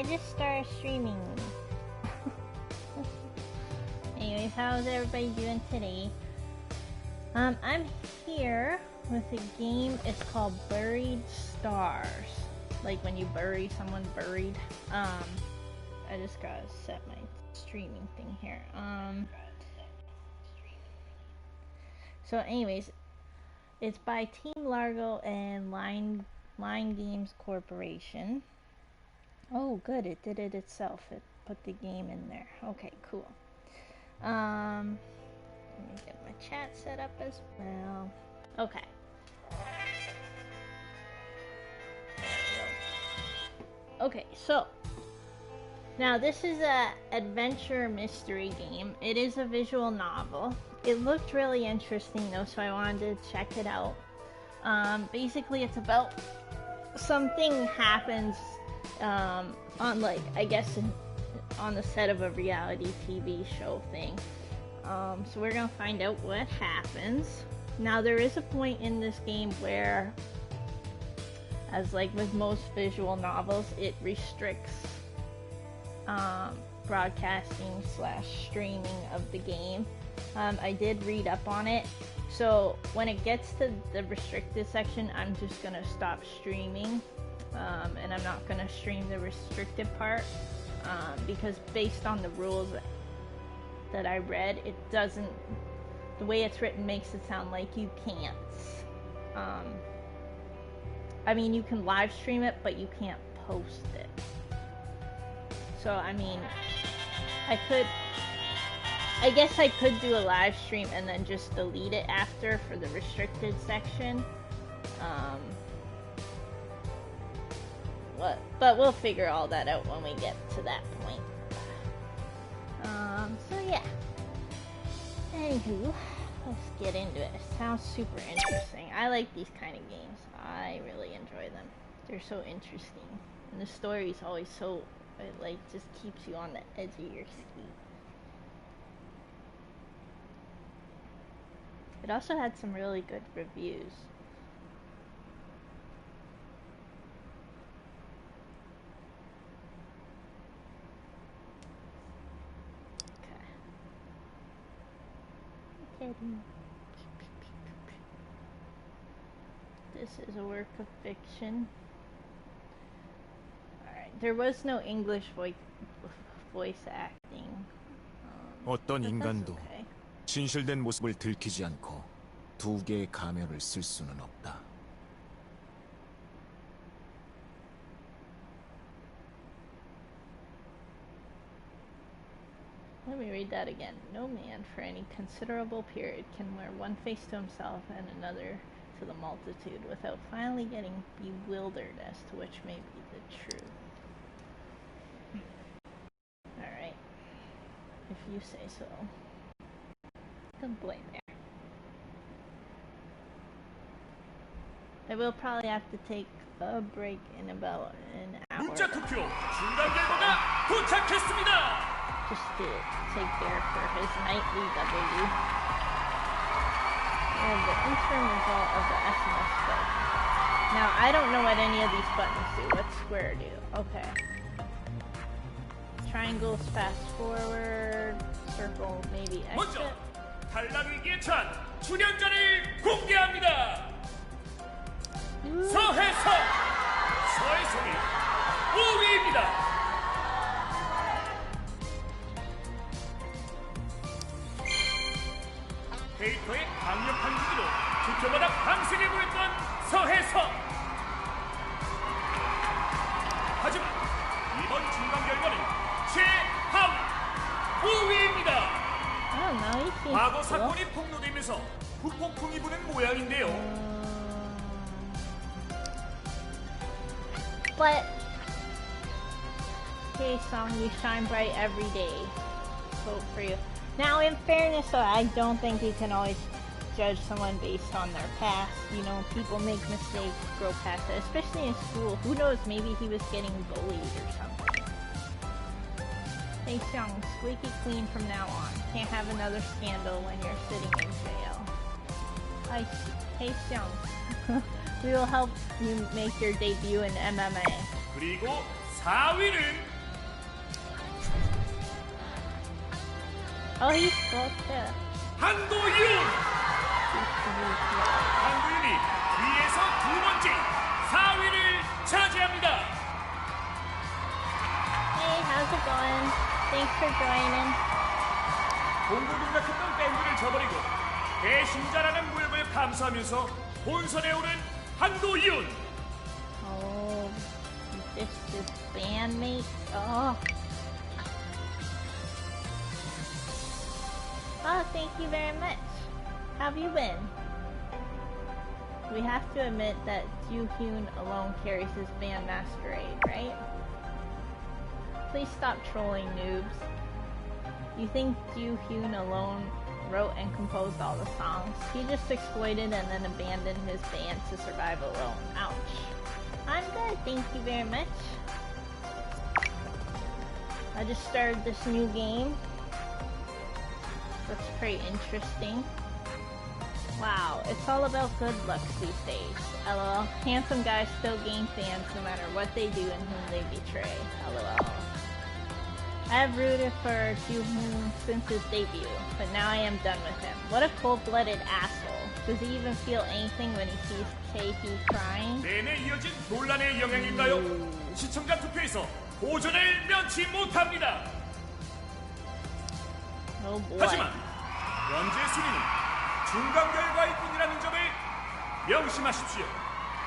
just started streaming. Anyways, how's everybody doing today? I'm here with a game. It's called Buried Stars. Like when you bury someone buried. I just gotta set my streaming thing here. So anyways, it's by Team Largo and Line Games Corporation. Oh good, it did it itself. It put the game in there. Okay, cool. Let me get my chat set up as well. Okay. Okay, so now this is a adventure mystery game. It is a visual novel. It looked really interesting though, so I wanted to check it out. Basically it's about something happens on, like, I guess on the set of a reality TV show thing. So we're gonna find out what happens. Now there is a point in this game where, as like with most visual novels, it restricts broadcasting / streaming of the game. I did read up on it, so when it gets to the restricted section, I'm just gonna stop streaming, and I'm not gonna stream the restricted part, because based on the rules that I read, it doesn't, the way it's written makes it sound like you can't. I mean, you can live stream it, but you can't post it. So, I mean, I guess I could do a live stream and then just delete it after for the restricted section. But we'll figure all that out when we get to that point. So yeah. Anywho, let's get into it. It sounds super interesting. I like these kind of games. I really enjoy them. They're so interesting. And the story is always so, it like just keeps you on the edge of your seat. It also had some really good reviews. Okay. This is a work of fiction. Alright, there was no English voice acting. 어떤 인간도 진실된 모습을 들키지 않고 두 개의 가면을 쓸 수는 없다. Let me read that again. No man for any considerable period can wear one face to himself and another to the multitude without finally getting bewildered as to which may be the truth. Alright. If you say so. Don't blame there. I will probably have to take a break in about an hour. 문자 투표 중간 결과가 도착했습니다. Just to take care for his nightly W. And the interim result of the SMS vote. Now, I don't know what any of these buttons do. What square do? Okay. Triangles fast forward. Circle maybe exit. 먼저 탈락 위기에 처한 출연자를 공개합니다. 서해성! 서해성이 5위입니다. 데이터의 강력한 기기로 투표마다 방식을 보였던 서해성. 하지만 이번 중간 결과는 최하위 5위입니다. 과거 사건이 폭로되면서 후폭풍이 부는 모양인데요. But hey, song, you shine bright every day. Vote for you. Now, in fairness, though, I don't think you can always judge someone based on their past. You know, people make mistakes, grow past it, especially in school. Who knows, maybe he was getting bullied or something. Hey, Xiang, squeaky clean from now on. Can't have another scandal when you're sitting in jail. Hey, Xiang. We will help you make your debut in MMA. 그리고 4위는 Oh, he's close too. 한도윤! 한도윤이 뒤에서 두 번째 4위를 차지합니다. Hey, how's it going? Thanks for joining. 공고동락했던 밴드를 저버리고 배신자라는 무역을 감수하면서 본선에 오른 한도윤. Oh, this is bandmates. Oh. Oh, thank you very much. How have you been? We have to admit that Yoo-hyun alone carries his band Masquerade, right? Please stop trolling, noobs. You think Yoo-hyun alone wrote and composed all the songs? He just exploited and then abandoned his band to survive alone. Ouch. I'm good, thank you very much. I just started this new game. Looks pretty interesting. Wow, it's all about good looks these days. LOL. Handsome guys still gain fans no matter what they do and whom they betray. LOL. I have rooted for Joo-hoon since his debut, but now I am done with him. What a cold-blooded asshole. Does he even feel anything when he sees Tae-hee crying? 내내 이어진 논란의 영향인가요? 시청자 투표에서 도전을 면치 못합니다. Oh boy. 하지만 현재 순위는 중간 결과일 뿐이라는 점을 명심하십시오.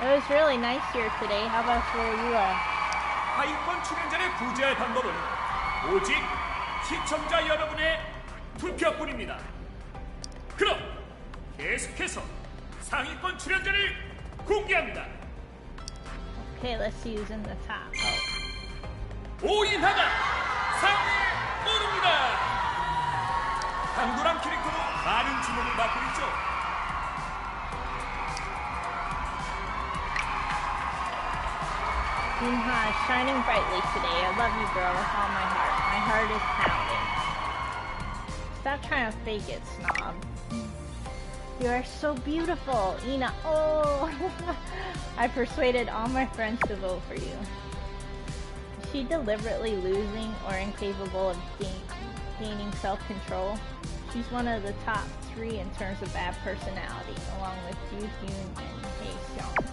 It was really nice here today. How about where you are? 하위권 출연자를 구제할 방법은 오직 시청자 여러분의 투표뿐입니다. 그럼 계속해서 상위권 출연자를 공개합니다. Okay, let's use in the top. 오인하가 상위에 오릅니다. 강도란 캐릭터로 많은 주목을 받고 있죠. Yunha is shining brightly today. I love you, girl, with all my heart. My heart is pounding. Stop trying to fake it, snob. You are so beautiful, Ina. Oh, I persuaded all my friends to vote for you. Is she deliberately losing or incapable of gaining self-control? She's one of the top 3 in terms of bad personality, along with Yoo-hyun and Hae-seong.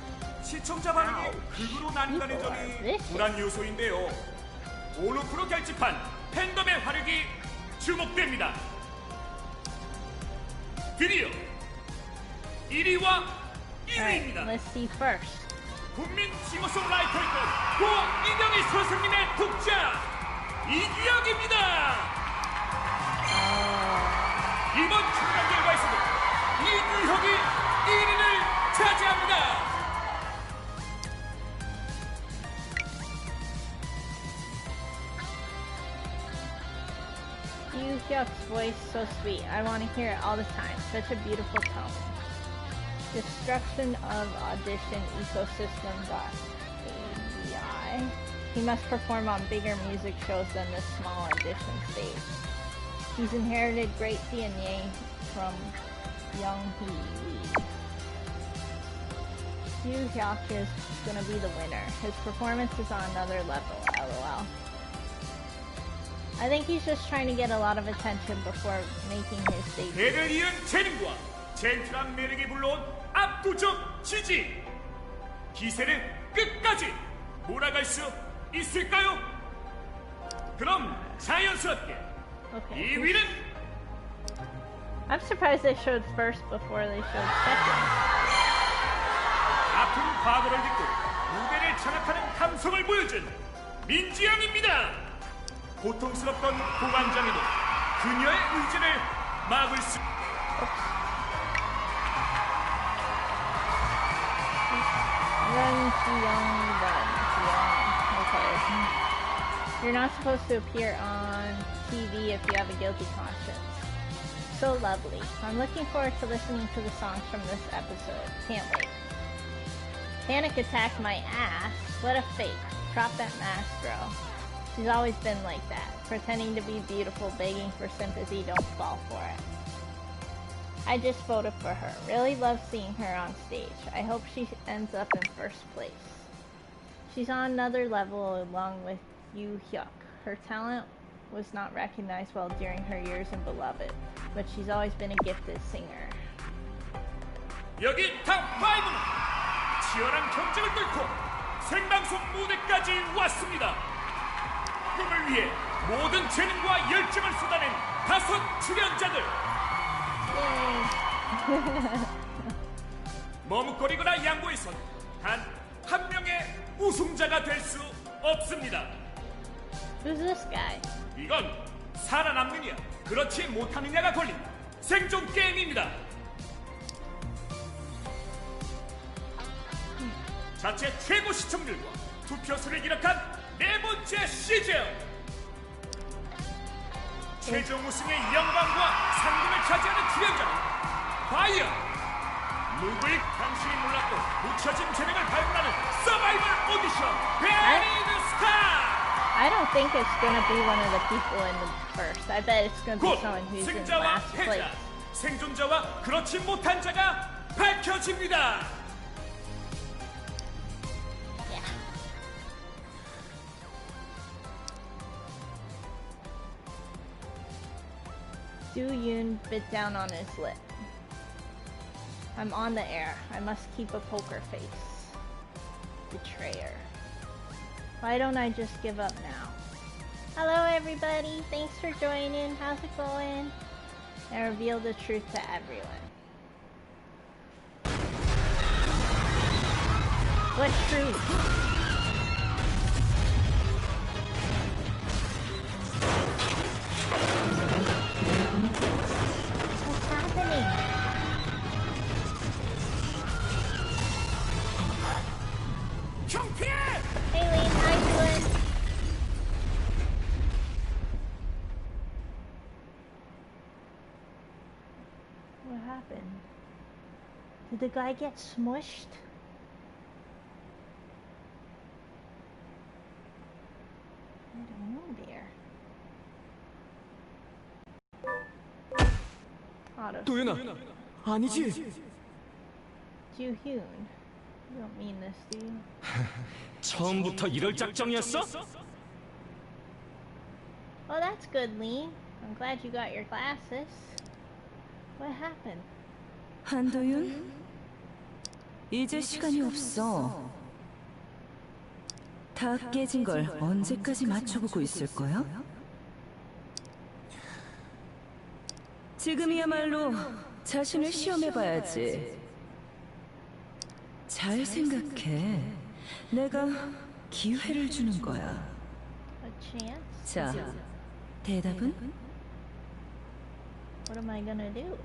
시청자 반응이 극으로 나뉜다는 점이 불안 요소인데요. 올로프로 결집한 팬덤의 화력이 주목됩니다. 드디어 1위와 2위입니다. Let's see first. 국민 싱어송라이터이던 고인영의 선생님의 독자 이규혁입니다. 이번 중간 결과에서도 이규혁이 1위를 차지합니다. Yoo-hyuk's voice so sweet. I want to hear it all the time. Such a beautiful tone. Destruction of audition ecosystem.avi. He must perform on bigger music shows than this small audition stage. He's inherited great DNA from Young Hee Lee. Yoo-hyuk is gonna be the winner. His performance is on another level, LOL. I think he's just trying to get a lot of attention before making his debut. 배를 이은 재능과 젠틀한 매력이 불러온 압도적 지지. 기세를 끝까지 몰아갈 수 있을까요? 그럼 자연스럽게 Okay. 2위는 I'm surprised they showed first before they showed second. 아픈 과거를 딛고 무대를 장악하는 감성을 보여준 민지영입니다. 고통스럽던 고관장에도 그녀의 의지를 막을 수. Run, Jiyoung, run, Jiyoung. Okay. You're not supposed to appear on TV if you have a guilty conscience. So lovely. I'm looking forward to listening to the songs from this episode. Can't wait. Panic attacked my ass? What a fake. Drop that mask, girl. She's always been like that. Pretending to be beautiful, begging for sympathy, don't fall for it. I just voted for her. Really love seeing her on stage. I hope she ends up in first place. She's on another level along with Yoo-hyuk. Her talent was not recognized well during her years in Beloved, but she's always been a gifted singer. 여기 탑5는 치열한 경쟁을 뚫고 생방송 무대까지 왔습니다. 꿈을 위해 모든 재능과 열정을 쏟아낸 5 출연자들. 머뭇거리거나 양보해선 단 한 명의 우승자가 될 수 없습니다. Who's this guy? 이건 살아남느냐 그렇지 못하느냐가 걸린 생존 게임입니다. 자체 최고 시청률과 투표수를 기록한 4번째 시즌. 최종 우승의 영광과 상금을 차지하는 출연자는 과연 누구일 당신이 몰랐고 묻혀진 재능을 발굴하는 서바이벌 오디션 베리 드 스타. I don't think it's gonna be one of the people in the first. I bet it's gonna be 곧 someone who's in 승자와 last 패자, place. 생존자와 그렇지 못한 자가 밝혀집니다. Yeah. Do Yoon bit down on his lip. I'm on the air. I must keep a poker face. Betrayer. Why don't I just give up now? Hello everybody, thanks for joining. How's it going? I reveal the truth to everyone. What truth? What's happening? Hey Lee, how you doing? What happened? Did the guy get smushed? I don't know, dear. 도윤아, 아니지? Joo-hyun. You don't mean this, do you? 처음부터 이럴 작정이었어? Oh, that's good, Lee. I'm glad you got your glasses. What happened? 한도윤? 이제 시간이 없어. 다 깨진 걸 언제까지 맞춰보고 있을 거야? 지금이야말로 자신을 시험해봐야지. 잘 생각해. 내가 기회를 주는 거야. A chance? 자, 대답은? What am I gonna do?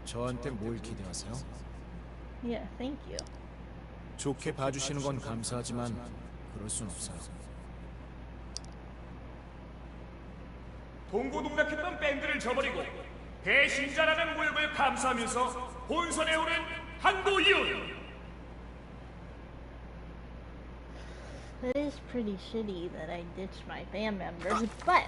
저한테 뭘 기대하세요? Yeah, thank you. 좋게 봐주시는 건 감사하지만 그럴 순 없어요. 동고동락했던 밴드를 저버리고 배신자라는 모욕을 감수하면서 본선에 오른 한도윤. It is pretty shitty that I ditched my band members, but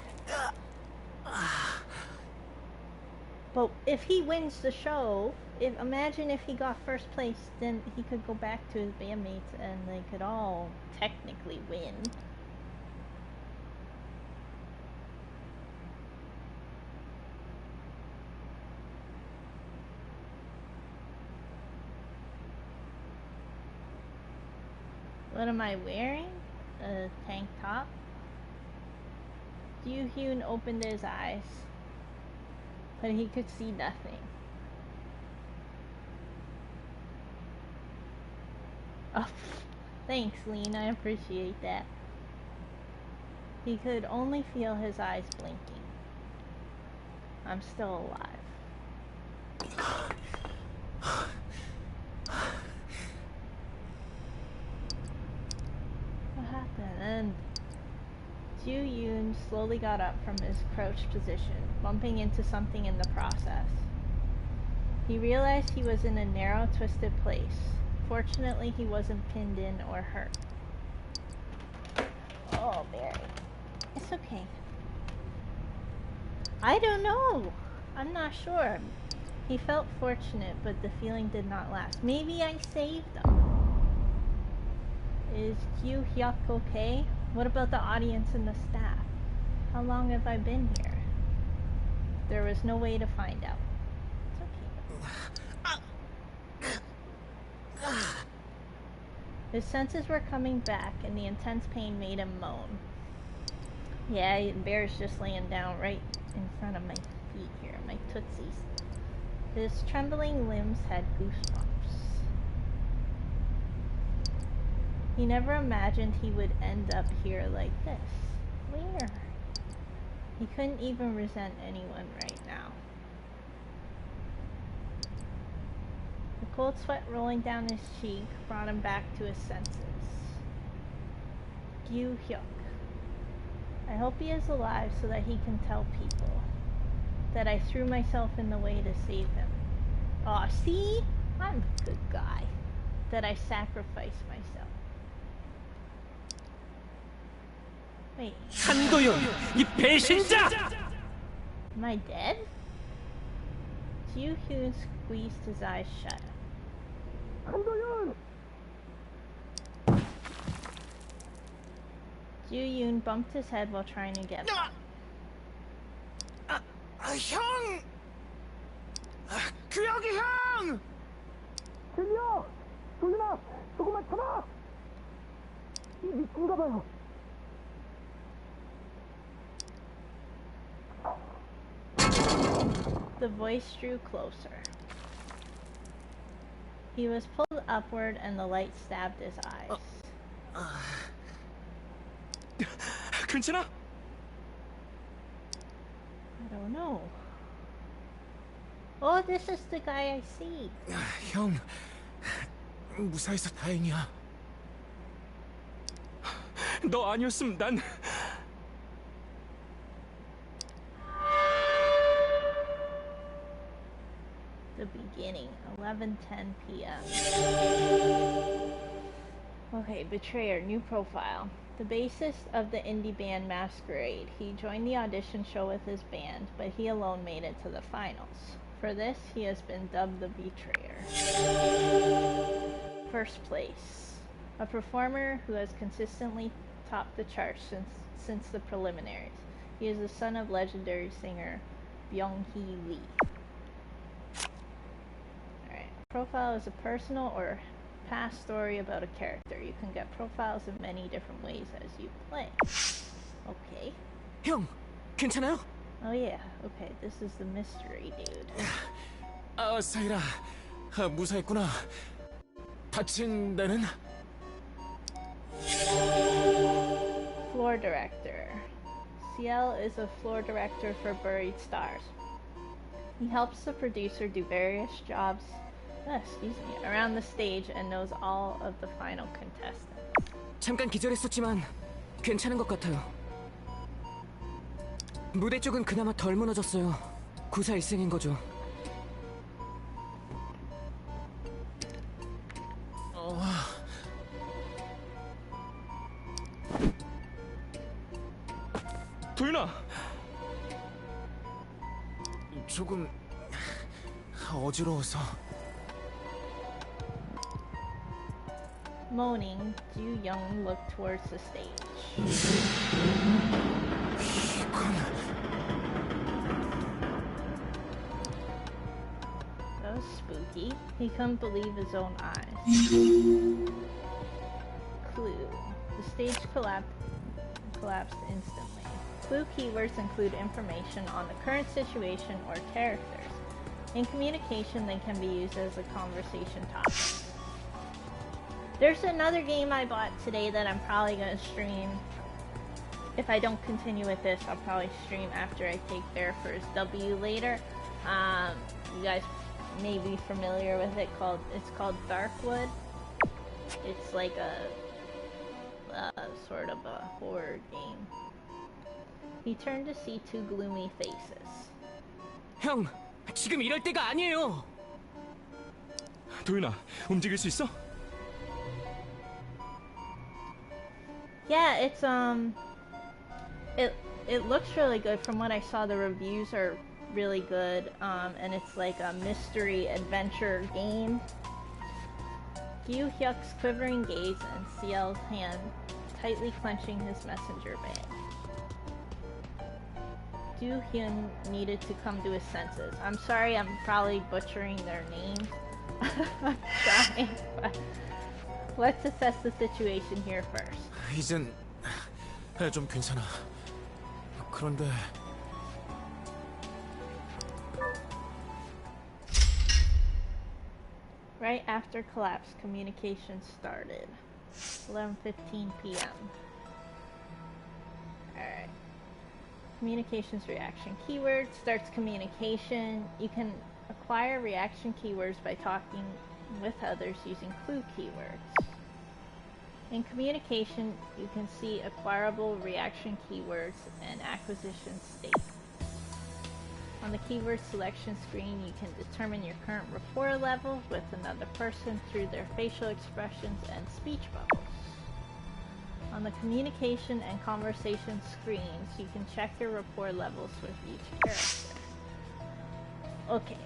if he wins the show, imagine if he got first place, then he could go back to his bandmates and they could all technically win. What am I wearing? A tank top? Yoo-hyun opened his eyes, but he could see nothing. Oh, thanks, Lean. I appreciate that. He could only feel his eyes blinking. I'm still alive. What happened? And Joo-yoon slowly got up from his crouched position, bumping into something in the process. He realized he was in a narrow, twisted place. Fortunately, he wasn't pinned in or hurt. Oh, Barry. It's okay. I don't know. I'm not sure. He felt fortunate, but the feeling did not last. Maybe I saved him. Is Kyu Hyuk okay? What about the audience and the staff? How long have I been here? There was no way to find out. It's okay. His senses were coming back, and the intense pain made him moan. Yeah, the bear's just laying down right in front of my feet here, my tootsies. His trembling limbs had goosebumps. He never imagined he would end up here like this. Where? He couldn't even resent anyone right now. The cold sweat rolling down his cheek brought him back to his senses. Gyu Hyuk. I hope he is alive so that he can tell people that I threw myself in the way to save him. Aw, see? I'm a good guy. That I sacrificed myself. Wait. 한도윤, 이 배신자! Am I dead? Gyu Hyun squeezed his eyes shut. 한도윤! Gyu Hyun bumped his head while trying to get up. 형! 규혁이 형! 들려! 도윤아, 조금만 참아! 이 미친가 봐요. The voice drew closer. He was pulled upward and the light stabbed his eyes. 괜찮아? I don't know. Oh, this is the guy I see. 형, 무사해서 다행이야. 너 아니었으면 난... The beginning, 11:10 p.m. Okay, Betrayer, new profile. The bassist of the indie band Masquerade. He joined the audition show with his band, but he alone made it to the finals. For this, he has been dubbed the Betrayer. First place. A performer who has consistently topped the charts since the preliminaries. He is the son of legendary singer Byung-hee Lee. Profile is a personal or past story about a character. You can get profiles in many different ways as you play. Okay. 형, 괜찮아요? Oh yeah, okay, this is the mystery dude. 사이라, 무사했구나. 다친 데는? Floor director. CL is a floor director for Buried Stars. He helps the producer do various jobs around the stage and knows all of the final contestants. 잠깐 기절했었지만 괜찮은 것 같아요. 무대 쪽은 그나마 덜 무너졌어요. 구사일생인 거죠. 도윤아! 조금 어지러워서. Moaning, Ju Young looked towards the stage. That was spooky. He couldn't believe his own eyes. Clue. The stage collapsed instantly. Clue keywords include information on the current situation or characters. In communication, they can be used as a conversation topic. There's another game I bought today that I'm probably going to stream. If I don't continue with this, I'll probably stream after I take Bear for his W later. You guys may be familiar with it. It's called Darkwood. It's like a sort of a horror game. He turned to see two gloomy faces. 형, 지금 이럴 때가 아니에요. 도윤아, 움직일 수 있어? Yeah, it's it looks really good. From what I saw, the reviews are really good, and it's like a mystery adventure game. Gyu Hyuk's quivering gaze and CL's hand tightly clenching his messenger bag. Du Hyun needed to come to his senses. I'm sorry, I'm probably butchering their names. I'm trying, but let's assess the situation here first. 이젠 좀 괜찮아. 그런데 Right after collapse, communication started. 11:15 p.m. Alright. Communications reaction keyword starts communication. You can acquire reaction keywords by talking with others using clue keywords. In communication, you can see acquirable reaction keywords and acquisition state. On the keyword selection screen, you can determine your current rapport level with another person through their facial expressions and speech bubbles. On the communication and conversation screens, you can check your rapport levels with each character. Okay.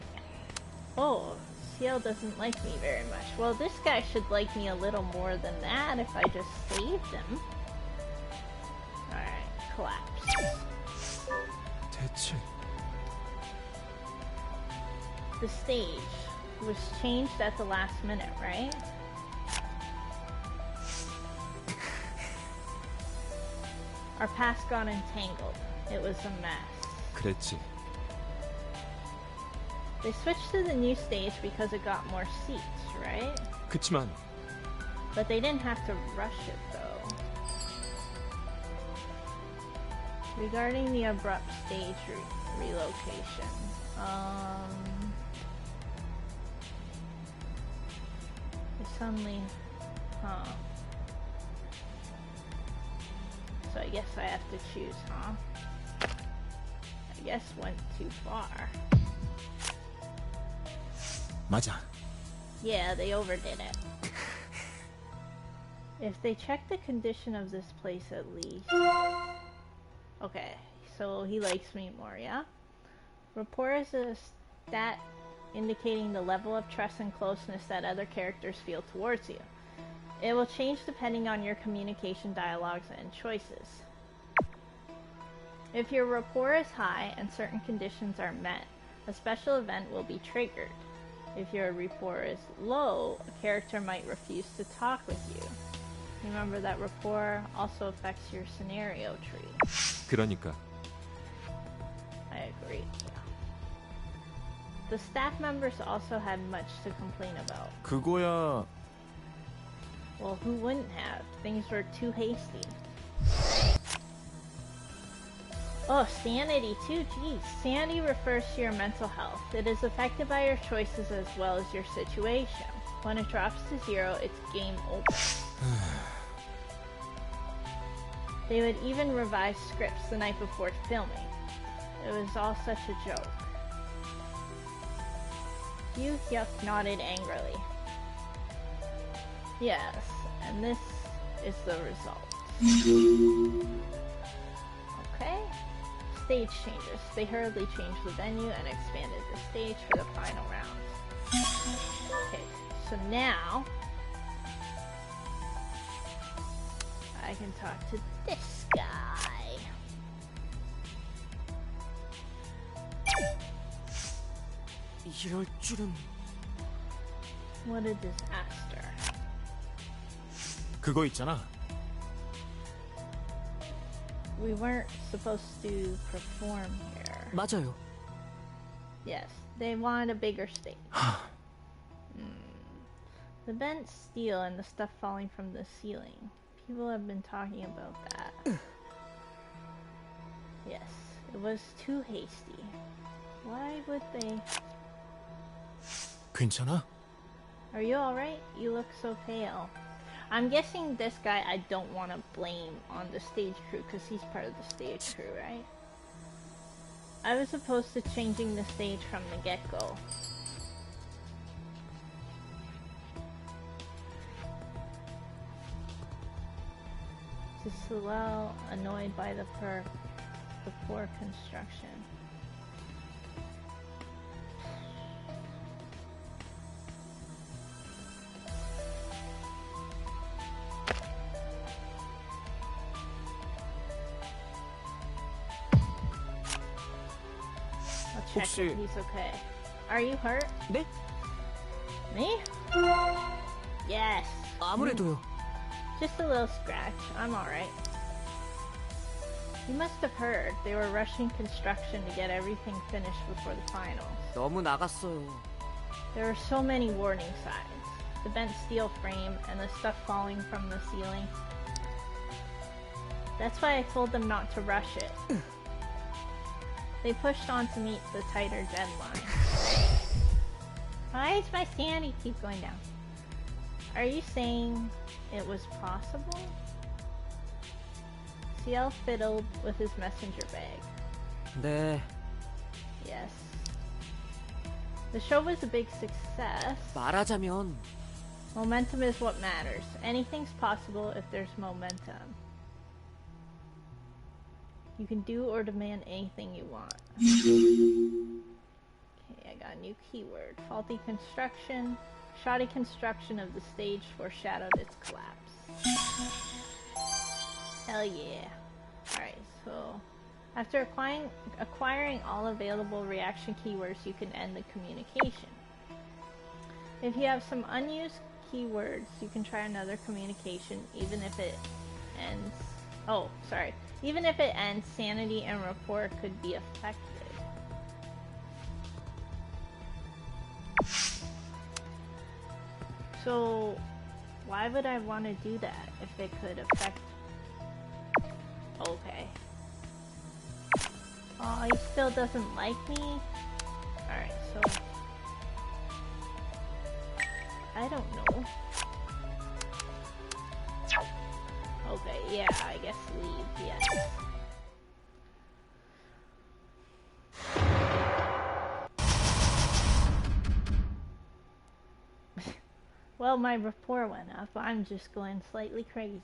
Oh, CL doesn't like me very much. Well, this guy should like me a little more than that if I just saved him. Alright, collapse. 대체 The stage was changed at the last minute, right? Our paths got entangled. It was a mess. 그랬지. They switched to the new stage because it got more seats, right? 그치만 But they didn't have to rush it though. Regarding the abrupt stage relocation, they suddenly, So I guess I have to choose, huh? I guess went too far. 맞아. Yeah, they overdid it. If they check the condition of this place at least. Okay, so he likes me more, yeah? Rapport is a stat indicating the level of trust and closeness that other characters feel towards you. It will change depending on your communication dialogues and choices. If your rapport is high and certain conditions are met, a special event will be triggered. If your rapport is low, a character might refuse to talk with you. Remember that rapport also affects your scenario tree. 그러니까 I agree. The staff members also had much to complain about. 그거야. Well, who wouldn't have? Things were too hasty. Oh, sanity too, geez. Sanity refers to your mental health. It is affected by your choices as well as your situation. When it drops to 0, it's game over. They would even revise scripts the night before filming. It was all such a joke. Yu Hyuk nodded angrily. Yes, and this is the result. Okay. Stage changes. They hurriedly changed the venue and expanded the stage for the final round. Okay, so now I can talk to this guy. 이럴 줄은. What a disaster. 그거 있잖아. We weren't supposed to perform here. 맞아요. Yes, they wanted a bigger stage. The bent steel and the stuff falling from the ceiling. People have been talking about that. Yes, it was too hasty. Why would they... 괜찮아? Are you alright? You look so pale. I'm guessing this guy I don't want to blame on the stage crew because he's part of the stage crew, right? I was opposed to changing the stage from the get-go. Well, annoyed by the poor construction. check 혹시- if he's okay. Are you hurt? 네? Me? Yes. 아무래도요. Just a little scratch. I'm alright. You must have heard. They were rushing construction to get everything finished before the finals. 너무 나갔어요. There were so many warning signs. The bent steel frame and the stuff falling from the ceiling. That's why I told them not to rush it. They pushed on to meet the tighter deadline. Why does my sanity keep going down? Are you saying it was possible? CL fiddled with his messenger bag. 네, Yes. The show was a big success. 말하자면 Momentum is what matters. Anything's possible if there's momentum. You can do or demand anything you want. Okay, I got a new keyword. Faulty construction. Shoddy construction of the stage foreshadowed its collapse. Hell yeah. Alright, so after acquiring all available reaction keywords, you can end the communication. If you have some unused keywords, you can try another communication, even if it ends... Oh, sorry. Even if it ends, sanity and rapport could be affected. So, why would I want to do that if it could affect... Okay. Oh, he still doesn't like me? Alright, so... I don't know. Okay, yeah, I guess leave, yes. Well, my rapport went up. I'm just going slightly crazy.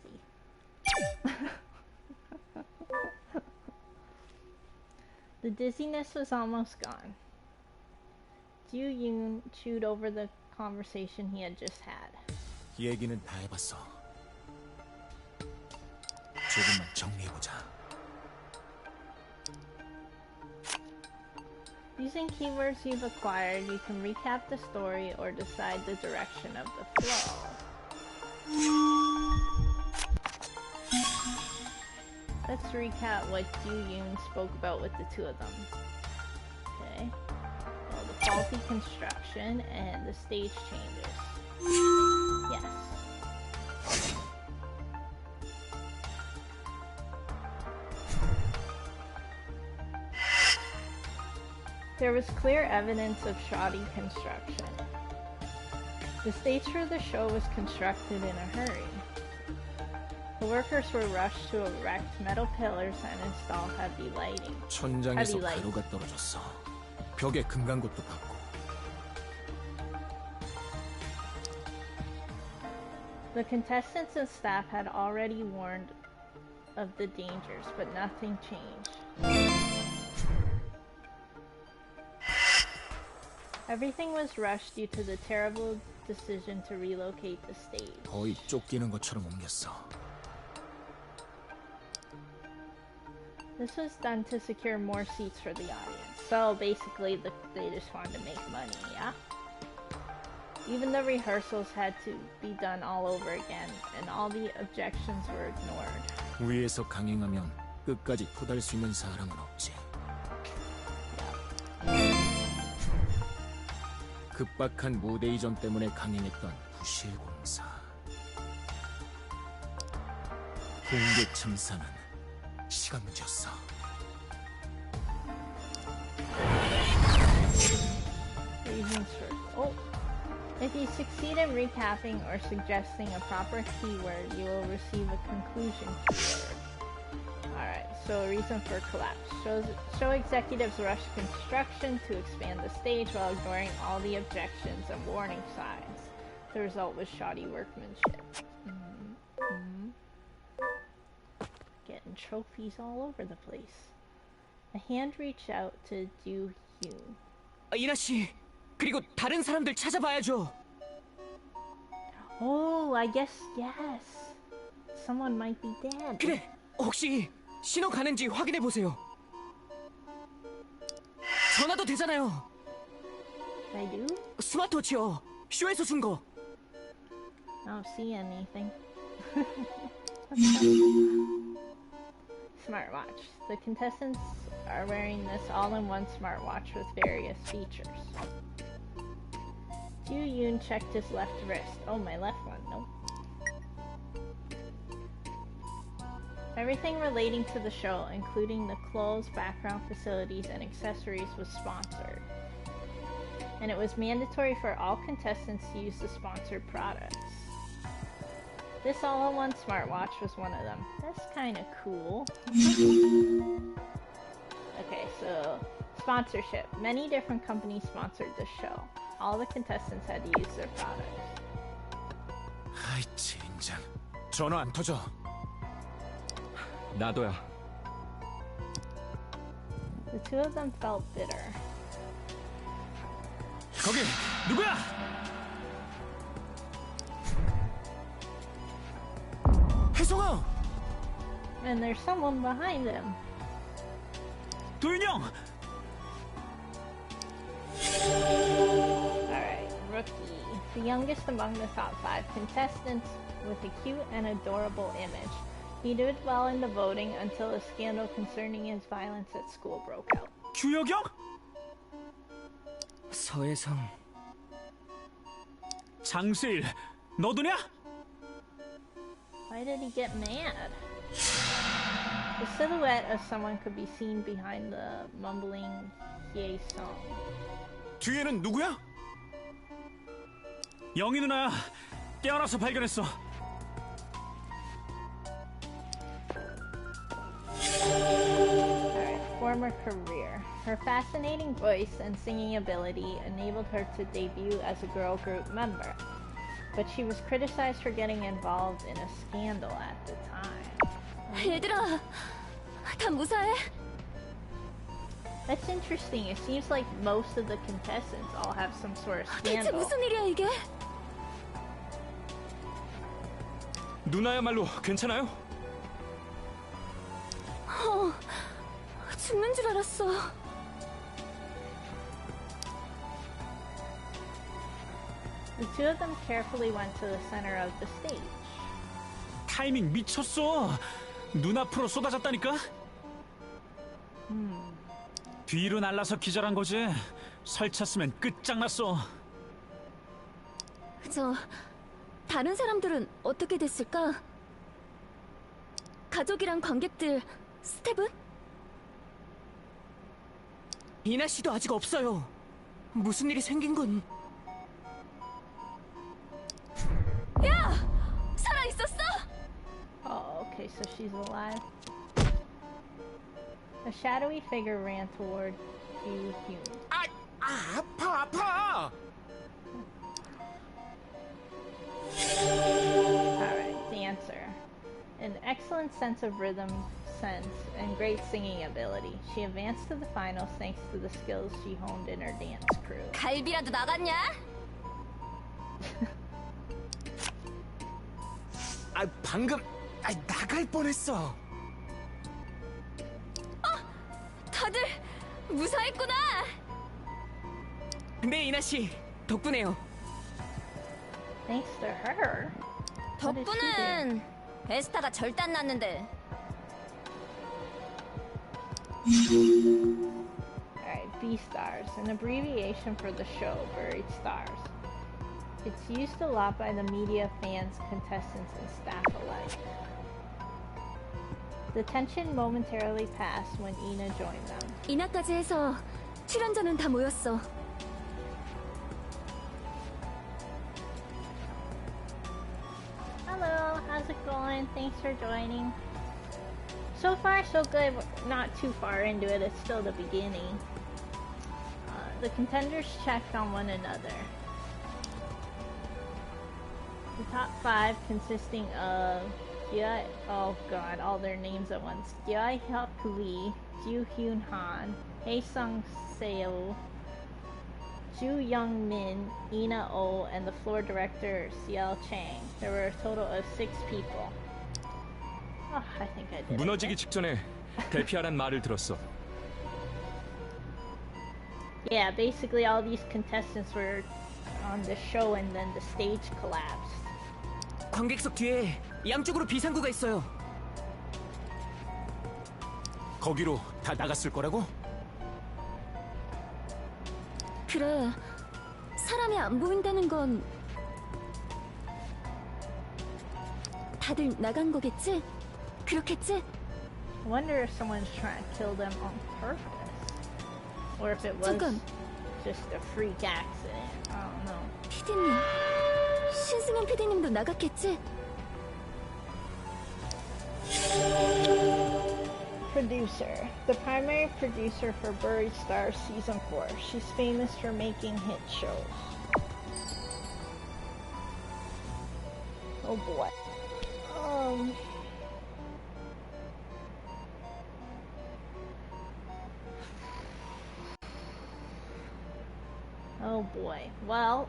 The dizziness was almost gone. Ju Yoon chewed over the conversation he had just had. 얘기는 다 해봤어. 조금만 정리해보자. Using keywords you've acquired, you can recap the story or decide the direction of the flow. Let's recap what Ju Yoon spoke about with the two of them. Okay. Well, the faulty construction and the stage changes. Yes. There was clear evidence of shoddy construction. The stage for the show was constructed in a hurry. The workers were rushed to erect metal pillars and install heavy lighting. 천장에서 Heavy lights. 가루가 떨어졌어. 벽에 금강것도 받고. The contestants and staff had already warned of the dangers, but nothing changed. Everything was rushed due to the terrible decision to relocate the stage. 거의 쫓기는 것처럼 옮겼어. This was done to secure more seats for the audience. So basically, they just wanted to make money, yeah? Even the rehearsals had to be done all over again, and all the objections were ignored. 위에서 강행하면 끝까지 토달 수 있는 사람은 없지. 급박한 무대 이전 때문에 강행했던 부실 공사. 공개 참사는 시간 문제였어. Reasons for... Oh! If you succeed in recapping or suggesting a proper keyword, you will receive a conclusion keyword. Alright, so a reason for collapse. Show executives rush construction to expand the stage while ignoring all the objections and warning signs. The result was shoddy workmanship. Getting trophies all over the place. A hand reached out to Ju Hyun. 이나 씨, 그리고 다른 사람들 찾아봐야죠. Oh, I guess yes. Someone might be dead. 그래, 혹시 신호 가는지 확인해 보세요. 전화도 되잖아요. I do? 스마트워치요. 쇼에서 준 거. I don't see anything. Smartwatch. The contestants are wearing this all-in-one smartwatch with various features. Yoon checked his left wrist. Oh, my left one. Nope. Everything relating to the show, including the clothes, background facilities, and accessories, was sponsored. And it was mandatory for all contestants to use the sponsored products. This all-in-one smartwatch was one of them. That's kind of cool. Okay, so sponsorship. Many different companies sponsored the show. All the contestants had to use their products. 아이 젠장. 전화 안 터져. 나도야. The two of them felt bitter. 거기 누구야? 혜성아. And there's someone behind them. 도윤이 형. Alright, rookie. The youngest among the top 5 contestants with a cute and adorable image. He did well in the voting until a scandal concerning his violence at school broke out. 규혁이 형? 서혜성. 장세일, 너도냐? Why did he get mad? The silhouette of someone could be seen behind the mumbling Hye-sung. 뒤에는 누구야? 영희 누나야. 깨어나서 발견했어. Alright, former career. Her fascinating voice and singing ability enabled her to debut as a girl group member, but she was criticized for getting involved in a scandal at the time. 얘들아, 다 무사해? That's interesting. It seems like most of the contestants all have some sort of 대체 scandal. 무슨 일이야 이게? 누나야말로 괜찮아요? 죽는 줄 알았어. The two of them carefully went to the center of the stage. 타이밍 미쳤어. 눈앞으로 쏟아졌다니까? 뒤로 날라서 기절한 거지. 설쳤으면 끝장났어. 다른 사람들은 어떻게 됐을까? 가족이랑 관객들, 스텝은? 이나 씨도 아직 없어요. 무슨 일이 생긴 건? 야! 살아있었어? Oh, okay, so she's alive. A shadowy figure ran toward Hyun. 아파. Alright, dancer. An excellent sense of rhythm sense and great singing ability. She advanced to the finals thanks to the skills she honed in her dance crew. 갈비라도 나갔냐? 방금 나갈 뻔했어. 다들 무사했구나. 네, 이나 씨. 덕분에요. Thanks to her. What did she 덕분은 에스타가 절단 났는데. Alright, B-Stars, an abbreviation for the show, Buried Stars. It's used a lot by the media, fans, contestants, and staff alike. The tension momentarily passed when Ina joined them. 이나까지 해서 출연자는 다 모였어. Hello, how's it going? Thanks for joining. So far, so good. We're not too far into it. It's still the beginning. The contenders checked on one another. The top 5 consisting of oh god, all their names at once. Hyuk Lee, Joo Hyun Han, Hae Sung Seo, Joo Young Min, Ina Oh, and the floor director Ciel Chang. There were a total of 6 people. Oh, I think I did. 무너지기 직전에 대피하란 말을 들었어. Yeah, basically all these contestants were on the show and then the stage collapsed. 관객석 뒤에 양쪽으로 비상구가 있어요. 거기로 다 나갔을 거라고? 그래. 사람이 안 보인다는 건 다들 나간 거겠지? 그렇겠지? I wonder if someone's trying to kill them on purpose. Or if it was 잠깐. just a freak accident. I don't know. 피디님. 신승현 피디님도 나갔겠지? Producer. The primary producer for Buried Stars Season 4. She's famous for making hit shows. Oh boy. Oh boy. Well,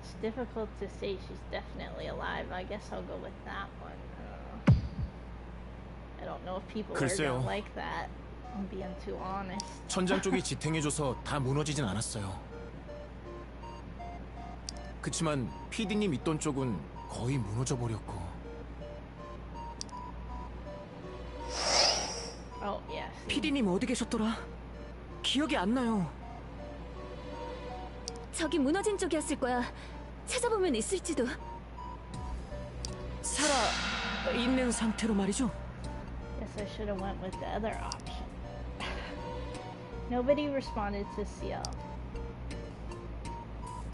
it's difficult to say she's definitely alive. I guess I'll go with that one. I don't know if people are 글쎄요. gonna like that. I'm being too honest. 천장 쪽이 지탱해줘서 다 무너지진 않았어요. 그치만 PD님 있던 쪽은 거의 무너져 버렸고. Oh yes. 피디님 어디 계셨더라? 기억이 안 나요. 저기 무너진 쪽이었을 거야. 찾아보면 있을지도. 살아 있는 상태로 말이죠. Guess I should have went with the other option. Nobody responded to CL.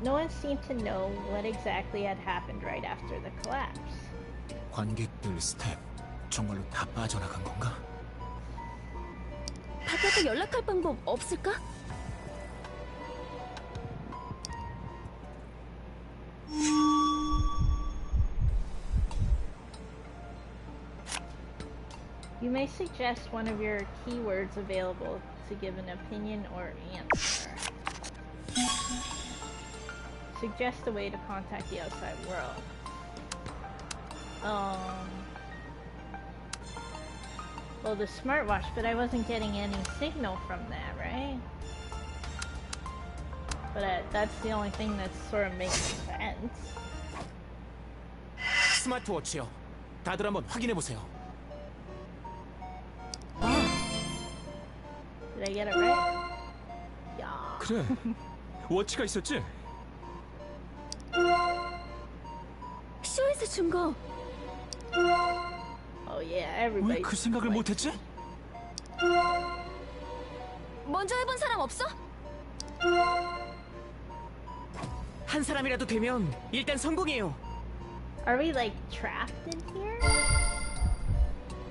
No one seemed to know what exactly had happened right after the collapse. 관객들 스텝 정말로 다 빠져나간 건가? 바깥에 연락할 방법 없을까? You may suggest one of your keywords available to give an opinion or answer. Suggest a way to contact the outside world. Well, the smartwatch, but I wasn't getting any signal from that, right? But that's the only thing that's sort of making sense. 스마트워치요. 다들 한번 확인해 보세요. Did I get it right? Yeah. 그래. 워치가 있었지? 쇼에서 준 거. Oh yeah, everybody. 왜 그 생각을 못했지? 먼저 해본 사람 없어? 한 사람이라도 되면 일단 성공이에요. Are we like trapped in here?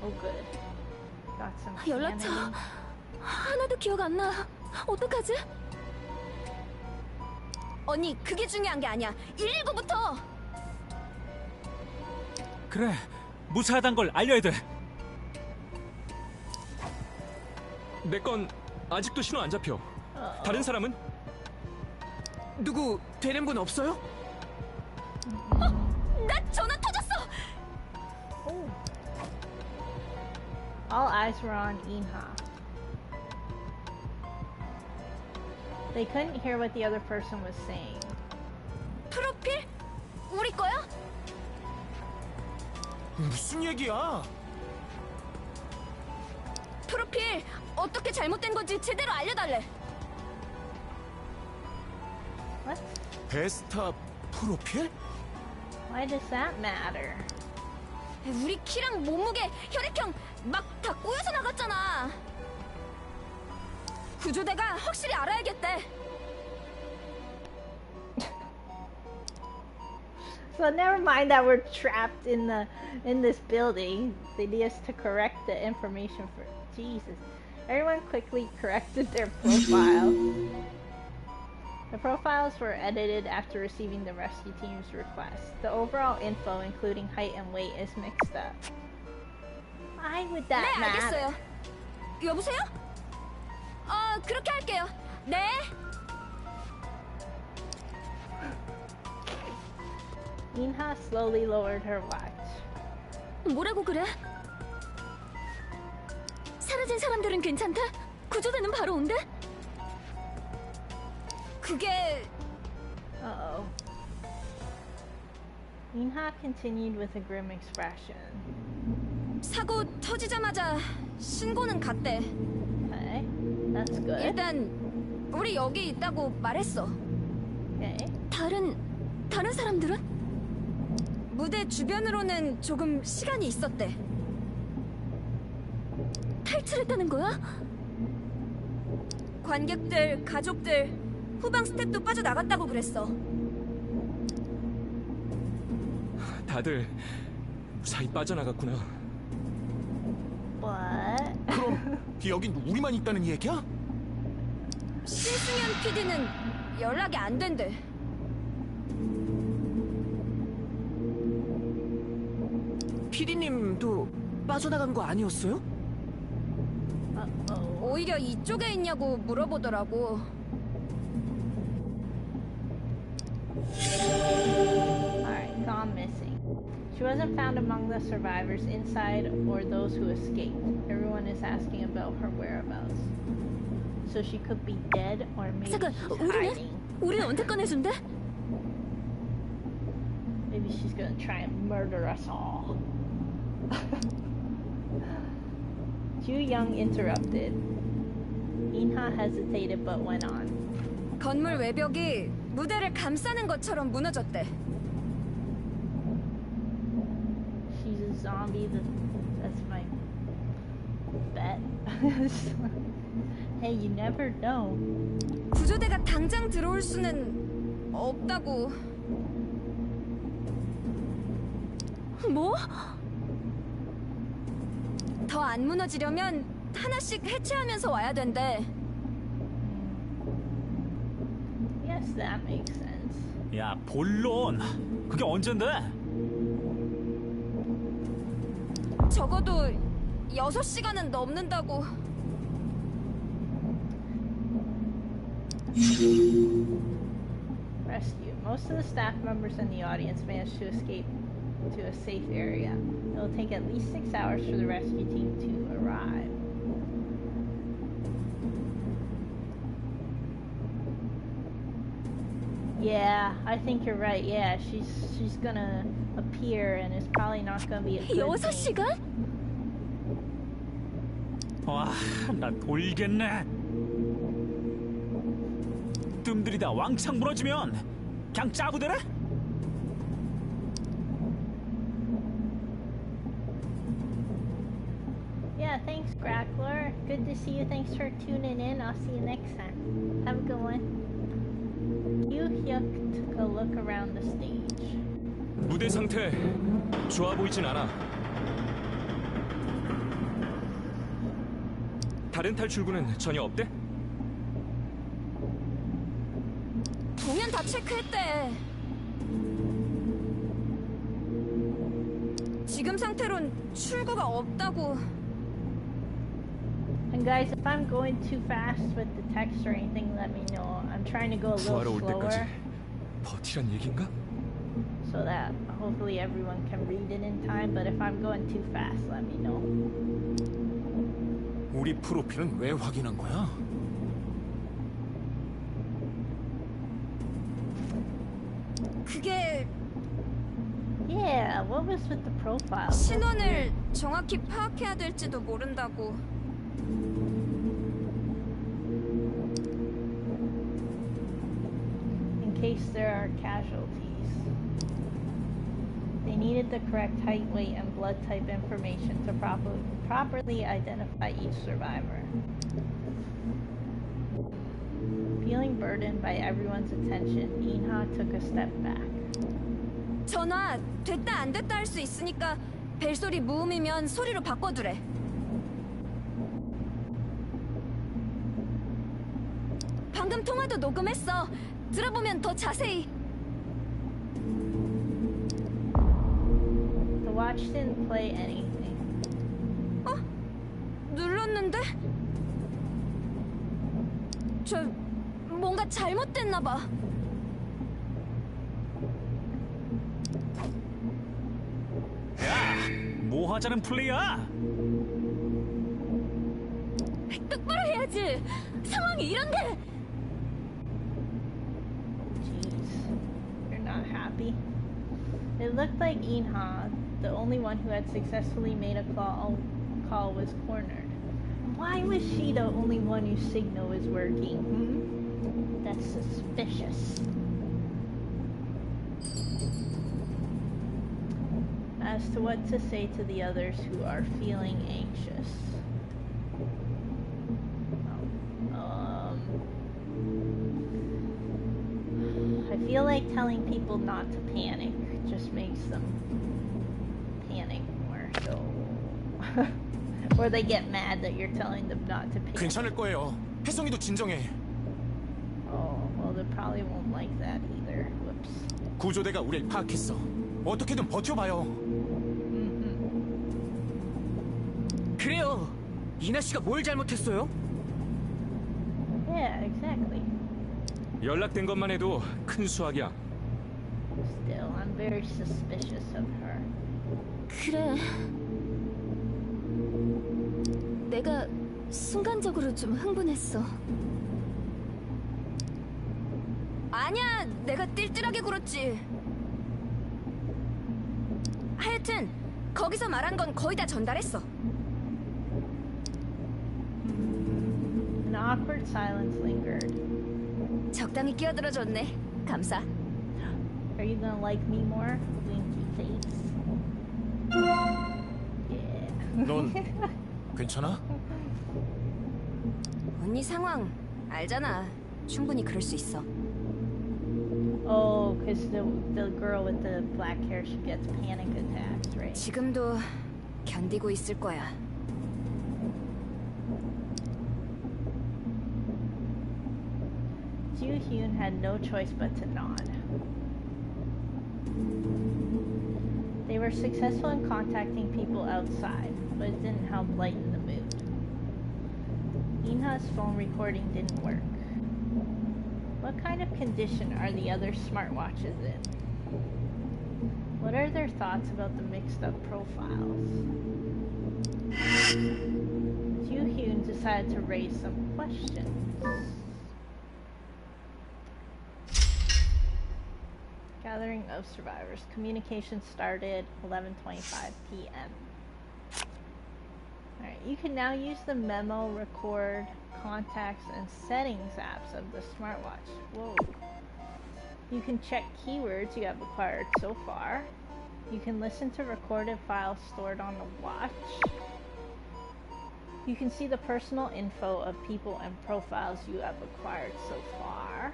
Oh good. Got some 연락처 sanity. 하나도 기억 안 나. 어떡하지? 언니, 그게 중요한 게 아니야. 119부터. 그래. 무사하단 걸 알려야 돼. 내 건 아직도 신호 안 잡혀. 다른 사람은? 누구 되는 분 없어요? 나 전화 터졌어. Oh. All eyes were on Inha. They couldn't hear what the other person was saying. 프로필? 우리 거야? 무슨 얘기야? 프로필 어떻게 잘못된 건지 제대로 알려달래. What? 베스타 프로필? Why does that matter? 우리 키랑 몸무게, 혈액형 막 다 꼬여서 나갔잖아. 구조대가 확실히 알아야겠대. So never mind that we're trapped in this building. They need us to correct the information for Jesus. Everyone quickly corrected their profiles. The profiles were edited after receiving the rescue team's request. The overall info, including height and weight, is mixed up. Why would that 네, matter? 알겠어요. 여보세요? 그렇게 할게요. 네. Inha slowly lowered her watch. 뭐라고 그래? 사라진 사람들은 괜찮대? 구조대는 바로 온대? 그게... Uh-oh. Minha continued with a grim expression. 사고 터지자마자 신고는 갔대. Okay, that's good. 일단 우리 여기 있다고 말했어. Okay. 다른 사람들은? 무대 주변으로는 조금 시간이 있었대. 탈출했다는 거야? 관객들, 가족들, 후방 스태프도 빠져나갔다고 그랬어. 다들 무사히 빠져나갔구나. What? 그럼 여긴 우리만 있다는 얘기야? 신승현 PD는 연락이 안 된대. 피디님도 빠져나간 거 아니었어요? Uh-oh. 오히려 이쪽에 있냐고 물어보더라고. Alright, gone missing. She wasn't found among the survivors inside or those who escaped. Everyone is asking about her whereabouts. So she could be dead or maybe 잠깐, she's 우리는? hiding. 우리는 언제 꺼내준대? Maybe she's gonna try and murder us all. Ju Young interrupted. Minha hesitated but went on. 건물 외벽이 무대를 감싸는 것처럼 무너졌대. She's a zombie. That's my bet. Hey, you never know. 구조대가 당장 들어올 수는 없다고. 뭐? 더 안 무너지려면 하나씩 해체하면서 와야 된대. Yes, that makes sense. 야, 본론. 그게 언젠데? 적어도 6시간은 넘는다고. Rescue. Most of the staff members in the audience managed to escape to a safe area. It will take at least 6 hours for the rescue team to arrive. Yeah, I think you're right. Yeah, she's gonna appear and it's probably not gonna be a good thing. 6시간? 와, 나 돌겠네. 뜸들이다 왕창 무너지면 그냥 짜부대래? Yeah, thanks, Grackler. Good to see you. Thanks for tuning in. I'll see you next time. Have a good one. Yu Hyuk took a look around the stage. 무대 상태 좋아 보이진 않아. 다른 탈출구는 전혀 없대? 공연 다 체크했대. 지금 상태론 출구가 없다고. And guys, if I'm going too fast with the text or anything, let me know. I'm trying to go a 구하러 little 올 때까지 slower 버티란 얘긴가? so that hopefully everyone can read it in time. But if I'm going too fast, let me know. 우리 프로필은 왜 확인한 거야? 그게 Yeah, what was with the profile? 신원을 정확히 파악해야 될지도 모른다고. In case there are casualties. They needed the correct height, weight, and blood type information to properly identify each survivor. Feeling burdened by everyone's attention, Minha took a step back. 전화 됐다 안 됐다 할 수 있으니까 벨소리 무음이면 소리로 바꿔두래. 방금 통화도 녹음했어. 들어보면 더 자세히. The watch didn't play anything. 어? 눌렀는데? 저 뭔가 잘못됐나 봐. 뭐 하자는 플레이야? 똑바로 해야지. 상황이 이런데. Jeez, you're not happy. It looked like Inha, the only one who had successfully made a call, was cornered. Why was she the only one whose signal was working? That's suspicious. As to what to say to the others who are feeling anxious. I feel like telling people not to panic just makes them panic more, so... or they get mad that you're telling them not to panic. 괜찮을 거예요. 혜성이도 진정해. Oh, well, they probably won't like that either. Whoops. 구조대가 우릴 파악했어. 어떻게든 버텨봐요. 그래요. 이나 씨가 뭘 잘못했어요? Yeah, exactly. 연락된 것만 해도 큰 수확이야. Still, I'm very suspicious of her. 그래. 내가 순간적으로 좀 흥분했어. 아니야, 내가 띨띨하게 굴었지. 하여튼 거기서 말한 건 거의 다 전달했어. An awkward silence lingered. 적당히 끼어들어줬네. 감사. Are you gonna like me more? Winky face. Yeah. 넌 괜찮아? 언니 상황 알잖아. 충분히 그럴 수 있어. Oh, because the girl with the black hair, she gets panic attacks, right? 지금도 견디고 있을 거야. Joo-hyun had no choice but to nod. They were successful in contacting people outside, but it didn't help lighten the mood. Inha's phone recording didn't work. What kind of condition are the other smartwatches in? What are their thoughts about the mixed up profiles? Joo-hyun decided to raise some questions. Gathering of survivors. Communication started 11:25 p.m. Alright, you can now use the memo, record, contacts, and settings apps of the smartwatch. Whoa. You can check keywords you have acquired so far. You can listen to recorded files stored on the watch. You can see the personal info of people and profiles you have acquired so far.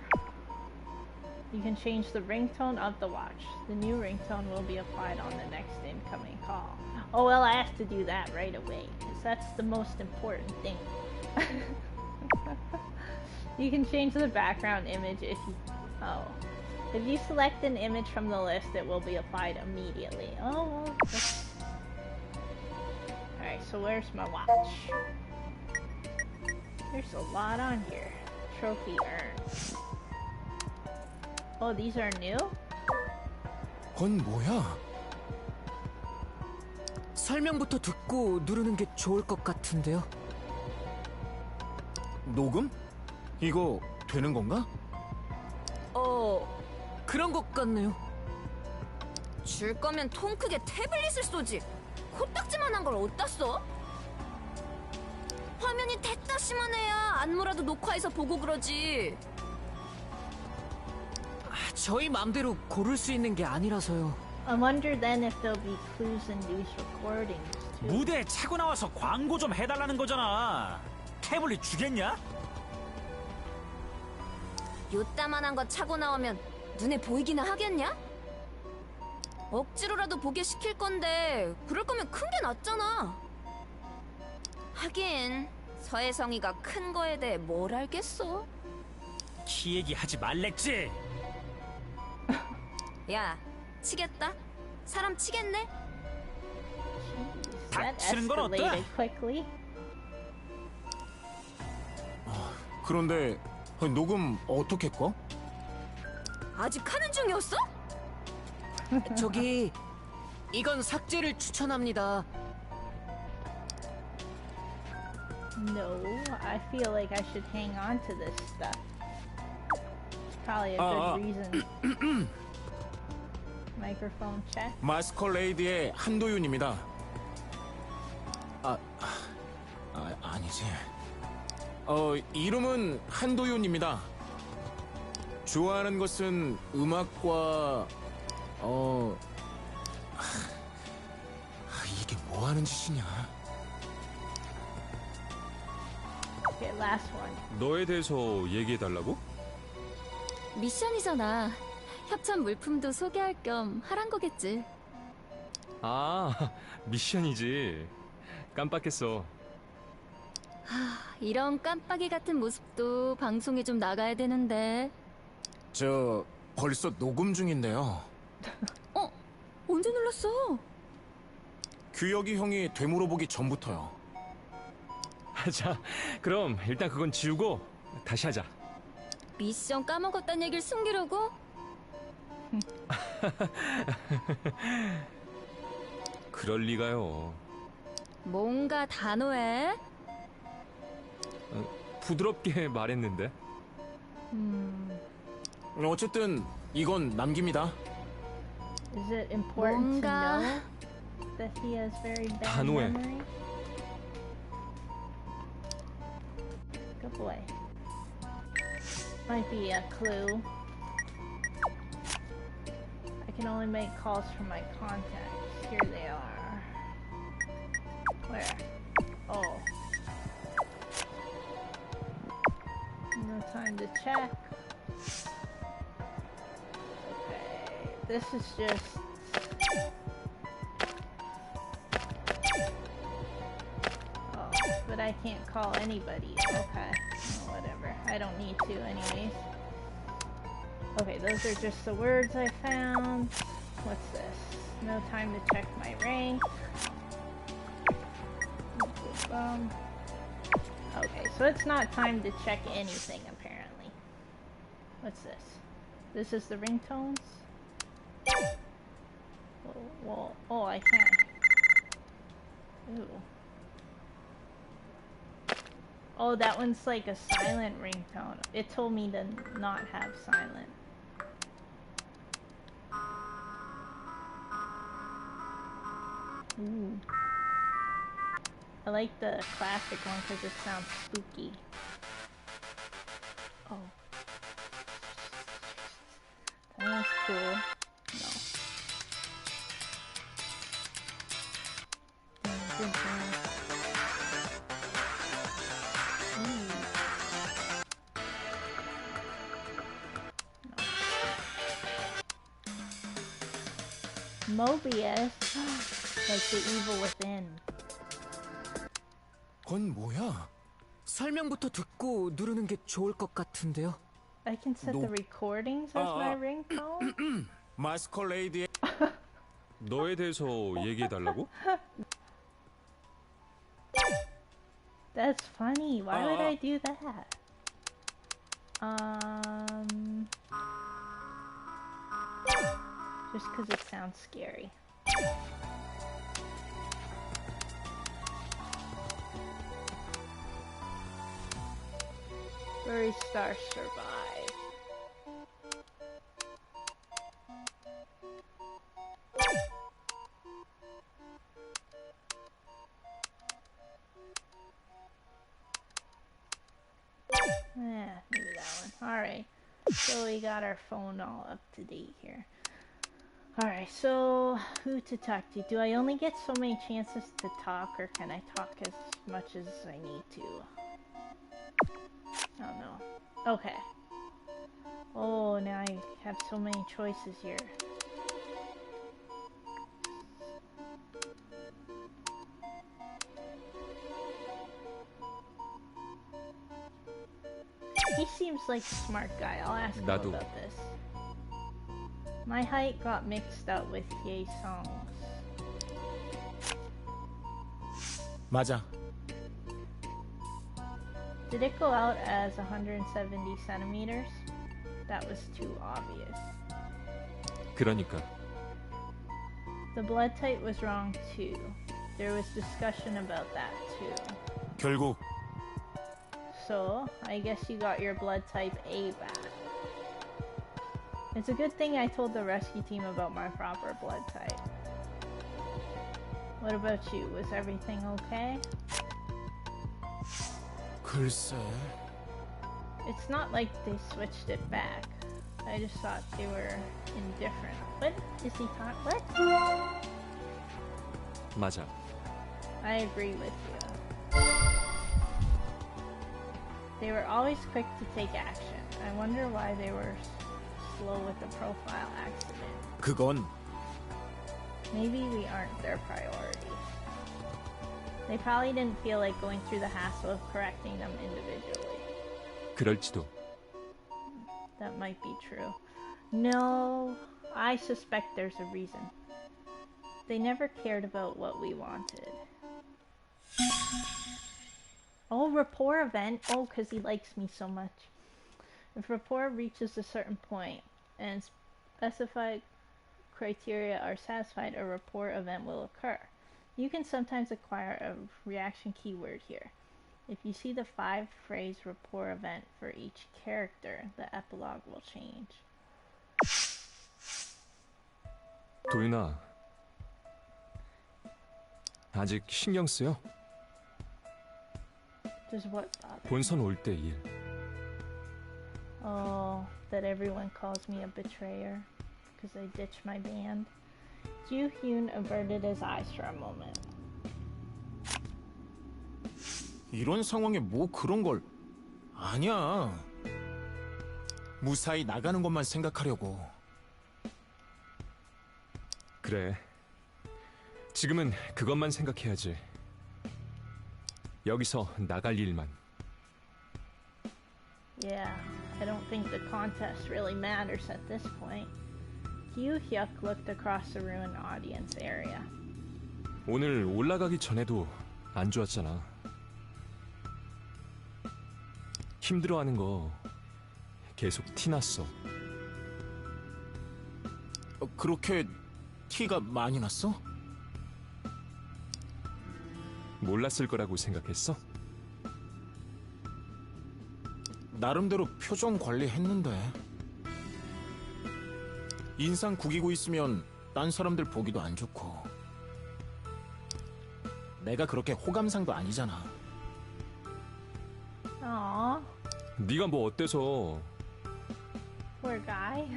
You can change the ringtone of the watch. The new ringtone will be applied on the next incoming call. Oh well, I have to do that right away, because that's the most important thing. You can change the background image if you select an image from the list, it will be applied immediately. Oh well. Alright, so where's my watch? There's a lot on here. Trophy earned. Oh, these are new? 그건 뭐야? 설명부터 듣고 누르는 게 좋을 것 같은데요. 녹음? 이거 되는 건가? 그런 것 같네요. 줄 거면 통 크게 태블릿을 쏘지. 코딱지만한 걸 어디다 써? 화면이 됐다시만 해야 안무라도 녹화해서 보고 그러지. 저희 맘대로 고를 수 있는 게 아니라서요. I wonder then if there'll be clues in these recordings too. 무대에 차고 나와서 광고 좀 해달라는 거잖아. 태블릿 주겠냐? 요따만한 거 차고 나오면 눈에 보이기나 하겠냐? 억지로라도 보게 시킬 건데 그럴 거면 큰 게 낫잖아. 하긴 서혜성이가 큰 거에 대해 뭘 알겠어? 키 얘기하지 말랬지. 야, 치겠다? 사람 치겠네? That 닥치는 건 어때? escalated quickly. 그런데 녹음 어떻게 꺼? 아직 하는 중이었어? 저기 이건 삭제를 추천합니다. No, I feel like I should hang on to this stuff. Probably a good reason. Microphone check. 마스컬레이드의 한도윤입니다. 아니지. 이름은 한도윤입니다. 좋아하는 것은 음악과 이게 뭐 하는 짓이냐? Okay, last one. 너에 대해서 얘기해달라고? 미션이잖아. 협찬 물품도 소개할 겸 하란 거겠지. 아, 미션이지. 깜빡했어. 이런 깜빡이 같은 모습도 방송에 좀 나가야 되는데. 저 벌써 녹음 중인데요. 언제 눌렀어? 규혁이 형이 되물어보기 전부터요. 자, 그럼 일단 그건 지우고 다시 하자. 미션 까먹었단 얘기를 숨기려고? 그럴 리가요. 뭔가 단호해. 부드럽게 말했는데. 어쨌든 이건 남깁니다. Is it important to 뭔가- know that he has very bad 단호해. memory? Good boy. Might be a clue. I can only make calls from my contacts. Here they are. Where? Oh. No time to check. Okay, this is just... Oh, but I can't call anybody. Okay, oh, whatever. I don't need to anyways. Okay, those are just the words I found. What's this? No time to check my rank. Okay, so it's not time to check anything, apparently. What's this? This is the ringtones? Well, oh, I can't. Ooh. Oh, that one's like a silent ringtone. It told me to not have silent. Ooh. I like the classic one because it sounds spooky. Oh. That one's cool. No. Dun, dun, dun. No. Mobius. Like the evil within. 그건 뭐야? 설명부터 듣고 누르는 게 좋을 것 같은데요. I can set the recordings as my ringtone? 마스컬레이드의 너에 대해서 얘기해달라고? That's funny. Why would I do that? Just because it sounds scary. Furry Star survive. Maybe that one. Alright. So we got our phone all up to date here. Alright, so who to talk to? Do I only get so many chances to talk, or can I talk as much as I need to? Oh no. Okay. Oh, now I have so many choices here. He seems like a smart guy. I'll ask him 나도. about this. My height got mixed up with Ye-sung's. 맞아. Did it go out as 170 centimeters? That was too obvious. 그러니까. The blood type was wrong too. There was discussion about that too. 결국 So, I guess you got your blood type A back. It's a good thing I told the rescue team about my proper blood type. What about you? Was everything okay? 글쎄. It's not like they switched it back. I just thought they were indifferent. What is he talking? What? 맞아. I agree with you. They were always quick to take action. I wonder why they were slow with the profile accident. 그건 Maybe we aren't their priority. They probably didn't feel like going through the hassle of correcting them individually. 그럴지도. That might be true. No, I suspect there's a reason. They never cared about what we wanted. Oh, rapport event. Oh, because he likes me so much. If rapport reaches a certain point and specified criteria are satisfied, a rapport event will occur. You can sometimes acquire a reaction keyword here. If you see the 5-phrase rapport event for each character, the epilogue will change. 도윤아, 아직 신경 쓰여? Does what bother? 본선 올 때 일. Oh, that everyone calls me a betrayer because I ditched my band. Joo-hyun averted his eyes for a moment. 이런 상황에 뭐 그런 걸 아니야. 무사히 나가는 것만 생각하려고. 그래. 지금은 그것만 생각해야지. 여기서 나갈 일만. Yeah, I don't think the contest really matters at this point. Yoo-hyuk looked across the ruined audience area. 오늘 올라가기 전에도 안 좋았잖아. 힘들어하는 거 계속 티났어. 그렇게 티가 많이 났어? 몰랐을 거라고 생각했어? 나름대로 표정 관리했는데. 인상 구기고 있으면 딴 사람들 보기도 안 좋고. 내가 그렇게 호감상도 아니잖아. Aww, 네가 뭐 어때서? poor guy.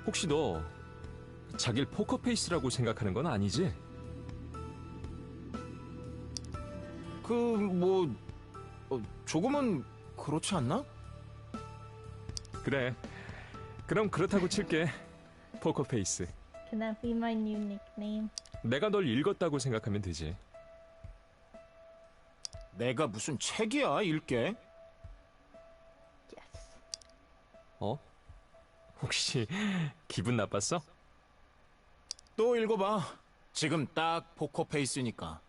혹시 너 자기를 포커페이스라고 생각하는 건 아니지? 조금은 그렇지 않나? 그래. 그럼 그렇다고 칠게. 포커페이스. Can that be my new nickname? 내가 널 읽었다고 생각하면 되지. 내가 무슨 책이야, 읽게? Yes. 어? 혹시 기분 나빴어? 또 읽어봐. 지금 딱 포커페이스니까.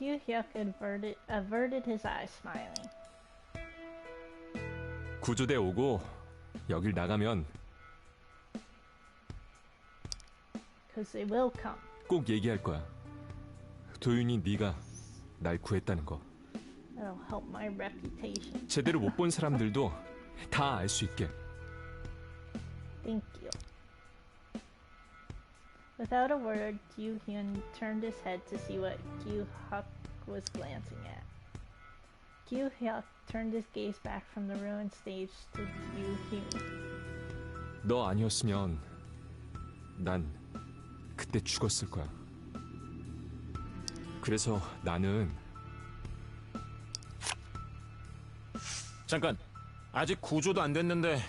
Yoo-hyuk averted his eyes, smiling. 구조대 오고 여길 나가면 Because they will come. 꼭 얘기할 거야. 도윤이 네가 날 구했다는 거. That'll help my reputation. 제대로 못 본 사람들도 다 알 수 있게. Thank you. Without a word, Yoo-hyun turned his head to see what Gyu-hyuk was glancing at. Gyu-hyuk turned his gaze back from the ruined stage to Yoo-hyun. 너 아니었으면 난 그때 죽었을 거야. 그래서 나는 잠깐, 아직 구조도 안 됐는데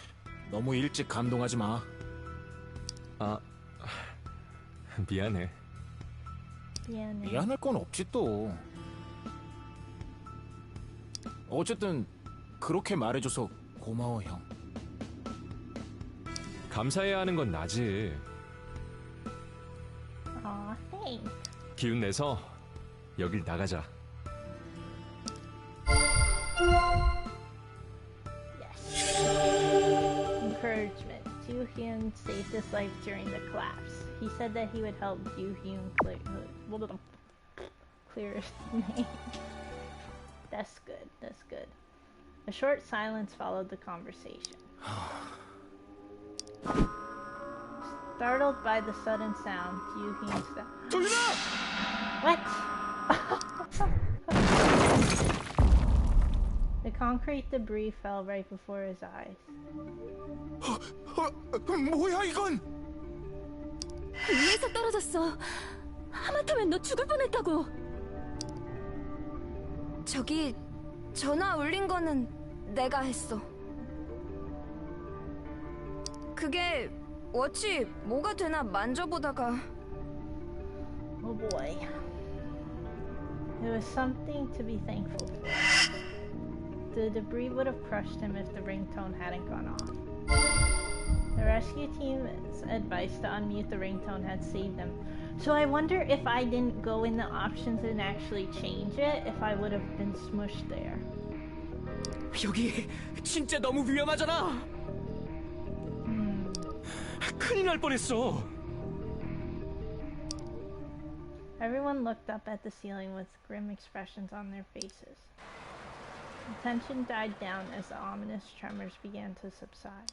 너무 일찍 감동하지 마. 미안해. 미안해. 미안할 건 없지 또. 어쨌든 그렇게 말해줘서 고마워, 형. 감사해야 하는 건 나지. Aw, thanks. 기운 내서 여길 나가자. Yes. Encouragement. Joo-hyun saved his life during the collapse. He said that he would help Joo-hyun clearest name. That's good, that's good. A short silence followed the conversation. Startled by the sudden sound, Yoo-hyun stopped. What? The concrete debris fell right before his eyes. 뭐야 이건? 위에서 떨어졌어. 하마터면 너 죽을 뻔했다고. 저기 전화 울린 거는 내가 했어. 그게 어찌 뭐가 되나 만져보다가. Oh boy. It was something to be thankful for. The debris would have crushed him if the ringtone hadn't gone off. The rescue team's advice to unmute the ringtone had saved him. So I wonder if I didn't go in the options and actually change it, if I would have been smushed there. 여기 진짜 너무 위험하잖아. 큰일 날 뻔했어. Everyone looked up at the ceiling with grim expressions on their faces. The tension died down as the ominous tremors began to subside.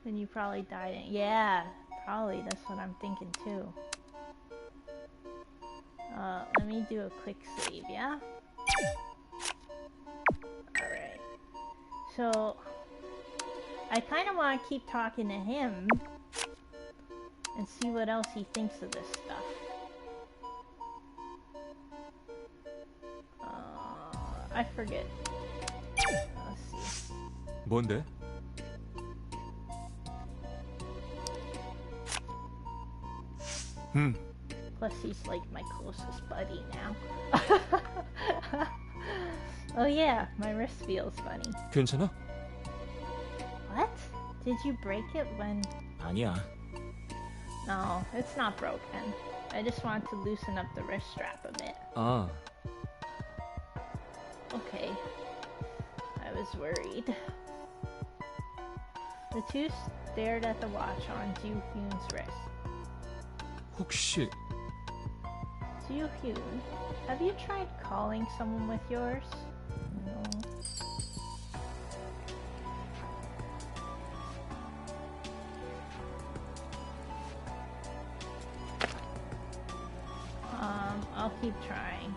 Then you probably died in— yeah, probably, that's what I'm thinking too. Let me do a quick save, yeah? Alright. So, I kind of want to keep talking to him and see what else he thinks of this stuff. I forget. Let's see. 뭔데? Plus he's like my closest buddy now. Oh yeah, my wrist feels funny. 괜찮아? What? Did you break it when— 아니야. No, it's not broken. I just want to loosen up the wrist strap a bit. 아, Okay. I was worried. The two stared at the watch on Joo-hyun's wrist. 혹시 Joo-hyun, have you tried calling someone with yours? No. I'll keep trying.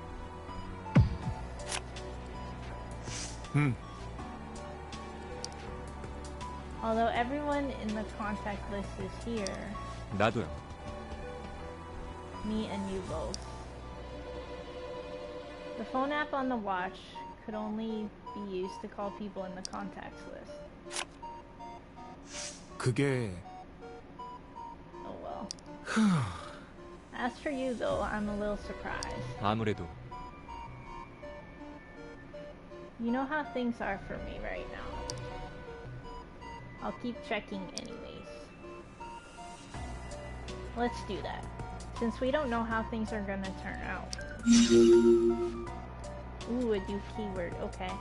Although everyone in the contact list is here, 나도요. me and you both. The phone app on the watch could only be used to call people in the contacts list. 그게 Oh well. As for you though, I'm a little surprised. 아무래도 You know how things are for me right now. I'll keep checking anyways. Let's do that, since we don't know how things are gonna turn out. Ooh, a new keyword, okay.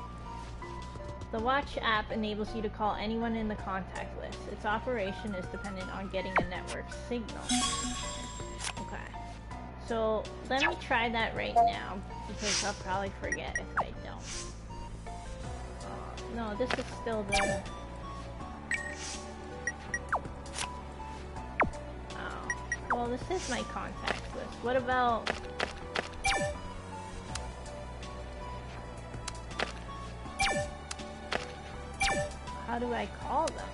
The watch app enables you to call anyone in the contact list. Its operation is dependent on getting a network signal. Okay. So, let me try that right now, because I'll probably forget if I don't. No, this is still the— oh. Well, this is my contact list. What about— how do I call them?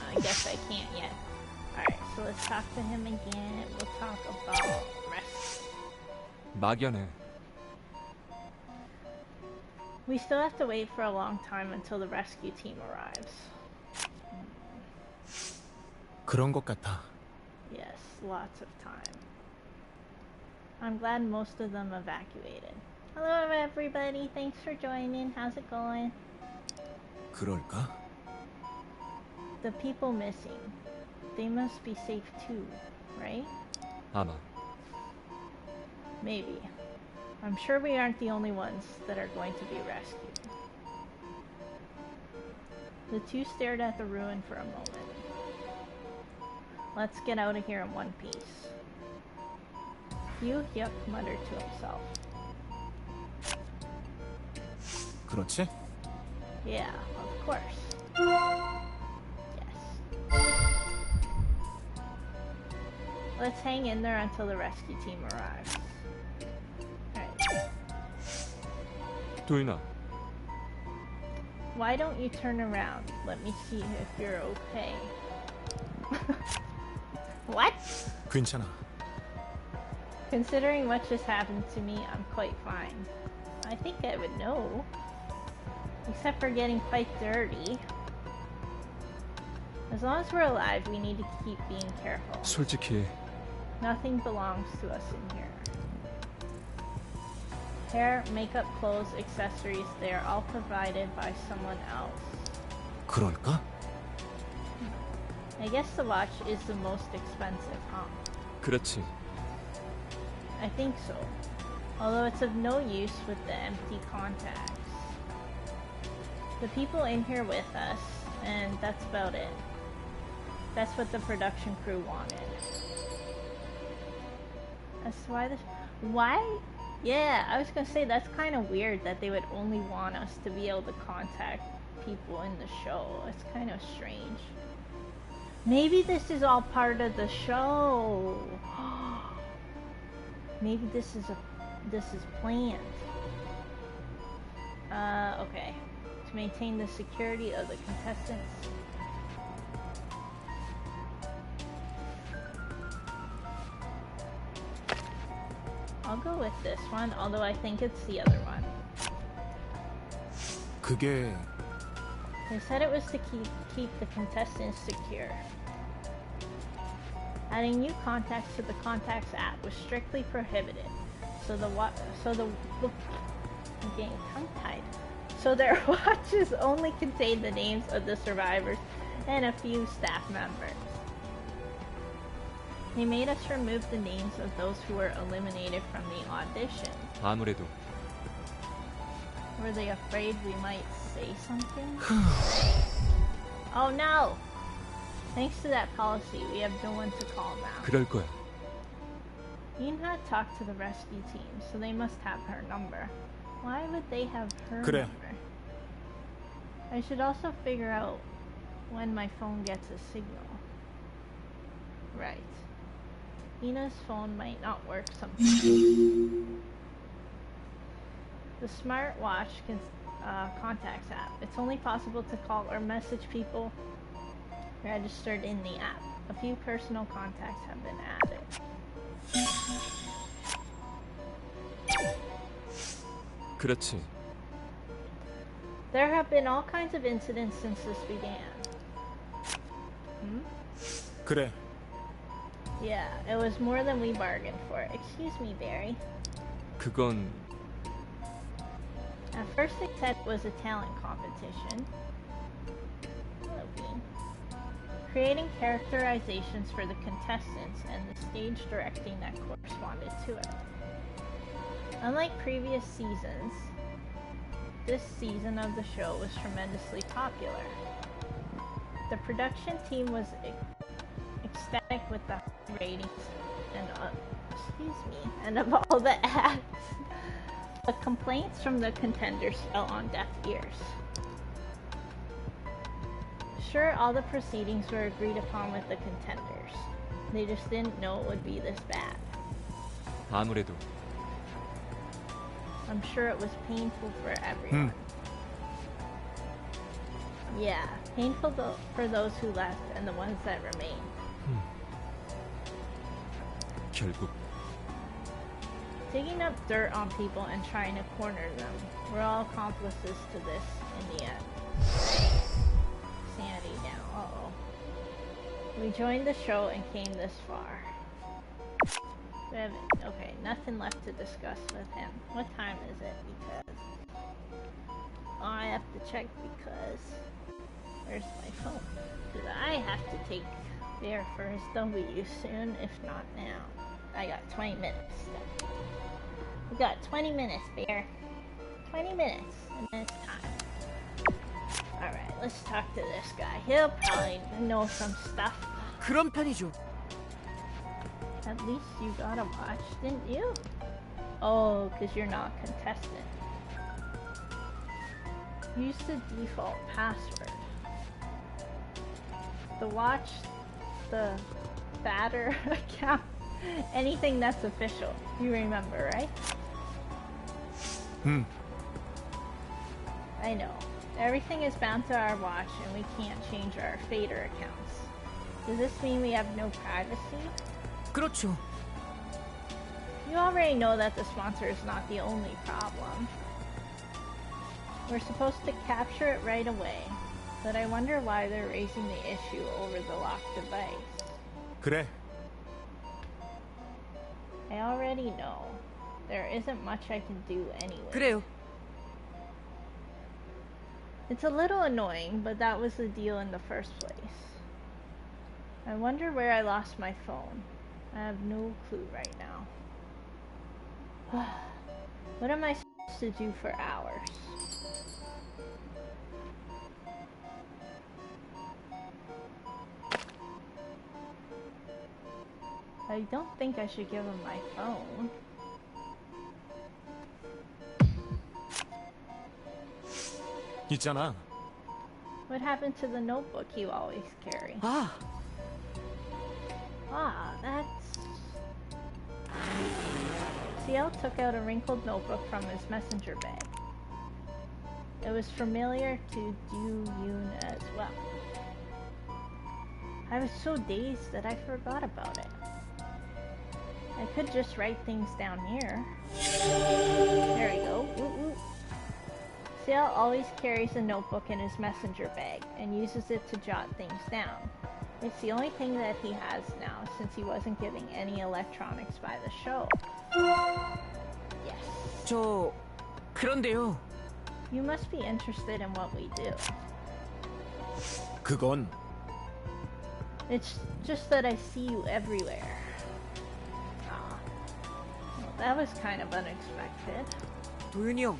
I guess I can't yet. Alright, so let's talk to him again. We'll talk about rest. 막연해. We still have to wait for a long time until the rescue team arrives. 그런 것 같아. Yes, lots of time. I'm glad most of them evacuated. Hello everybody, thanks for joining. How's it going? 그럴까? The people missing, they must be safe too, right? 아마. Maybe. I'm sure we aren't the only ones that are going to be rescued. The two stared at the ruin for a moment. Let's get out of here in one piece. Yuck muttered to himself. 그렇지? Yeah, of course. Yes. Let's hang in there until the rescue team arrives. Alright. 도윤아, Why don't you turn around? Let me see if you're okay. What? 괜찮아. Considering what just happened to me, I'm quite fine. I think I would know. Except for getting quite dirty. As long as we're alive, we need to keep being careful. 솔직히 Nothing belongs to us in here. Hair, makeup, clothes, accessories, they are all provided by someone else. 그럴까? I guess the watch is the most expensive, huh? 그렇지. I think so. Although it's of no use with the empty contacts. The people in here with us, and that's about it. That's what the production crew wanted. That's why this... Why? Yeah, I was gonna say that's kind of weird that they would only want us to be able to contact people in the show. It's kind of strange. Maybe this is all part of the show. Maybe this is planned. Okay. To maintain the security of the contestants. I'll go with this one, although I think it's the other one. 그게 They said it was to keep the contestants secure. Adding new contacts to the Contacts app was strictly prohibited. I'm getting tongue-tied. So their watches only contained the names of the survivors and a few staff members. They made us remove the names of those who were eliminated from the audition. 아무래도 Were they afraid we might say something? Oh no! Thanks to that policy, we have no one to call now. 그럴 거야. Yinha talked to the rescue team, so they must have her number. Why would they have her 그래. number? I should also figure out when my phone gets a signal. Right. Ina's phone might not work sometimes. The smartwatch contacts app. It's only possible to call or message people registered in the app. A few personal contacts have been added. 그렇지. There have been all kinds of incidents since this began. 그래. Yeah, it was more than we bargained for. Excuse me, Barry. 그건 At first they said it was a talent competition. Hello, Bean. Creating characterizations for the contestants and the stage directing that corresponded to it. Unlike previous seasons, this season of the show was tremendously popular. The production team was ecstatic with the ratings and of all the ads. The complaints from the contenders fell on deaf ears. Sure, all the proceedings were agreed upon with the contenders. They just didn't know it would be this bad. 아무래도 I'm sure it was painful for everyone. Yeah, painful for those who left and the ones that remain. 결국 Digging up dirt on people and trying to corner them. We're all accomplices to this in the end. Sanity down. Uh-oh. We joined the show and came this far. We have, okay, nothing left to discuss with him. What time is it? Because... Oh, I have to check because... Where's my phone? Because I have to take Bear for his W soon, if not now. I got 20 minutes. We got 20 minutes, Bear. 20 minutes, and then it's time. Alright, let's talk to this guy. He'll probably know some stuff. 그런 편이죠. At least you got a watch, didn't you? Oh, because you're not contestant. Use the default password. The watch, the batter account, anything that's official. You remember, right? I know. Everything is bound to our watch and we can't change our fader accounts. Does this mean we have no privacy? 그렇죠. You already know that the sponsor is not the only problem. We're supposed to capture it right away, but I wonder why they're raising the issue over the locked device. 그래. I already know. There isn't much I can do anyway. 그래요. It's a little annoying, but that was the deal in the first place. I wonder where I lost my phone. I have no clue right now. What am I supposed to do for hours? I don't think I should give him my phone. 있잖아. What happened to the notebook you always carry? 아, That's... CL took out a wrinkled notebook from his messenger bag. It was familiar to Du Yoon as well. I was so dazed that I forgot about it. I could just write things down here. There we go. Woo woo. CL always carries a notebook in his messenger bag and uses it to jot things down. It's the only thing that he has now since he wasn't giving any electronics by the show. Yes. 그런데요. You must be interested in what we do. 그건 It's just that I see you everywhere. Well, that was kind of unexpected. 도윤이 형,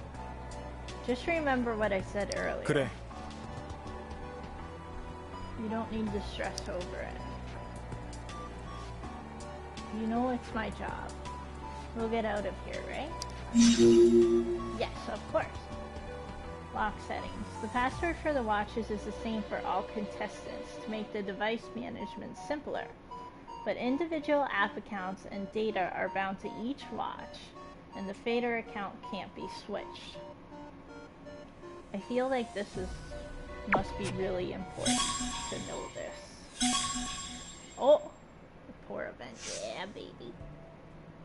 Just remember what I said earlier. 그래. You don't need to stress over it. You know it's my job. We'll get out of here, right? Yes, of course. Lock settings. The password for the watches is the same for all contestants to make the device management simpler. But individual app accounts and data are bound to each watch, and the fader account can't be switched. I feel like must be really important to know this. Oh! The poor event. Yeah, baby.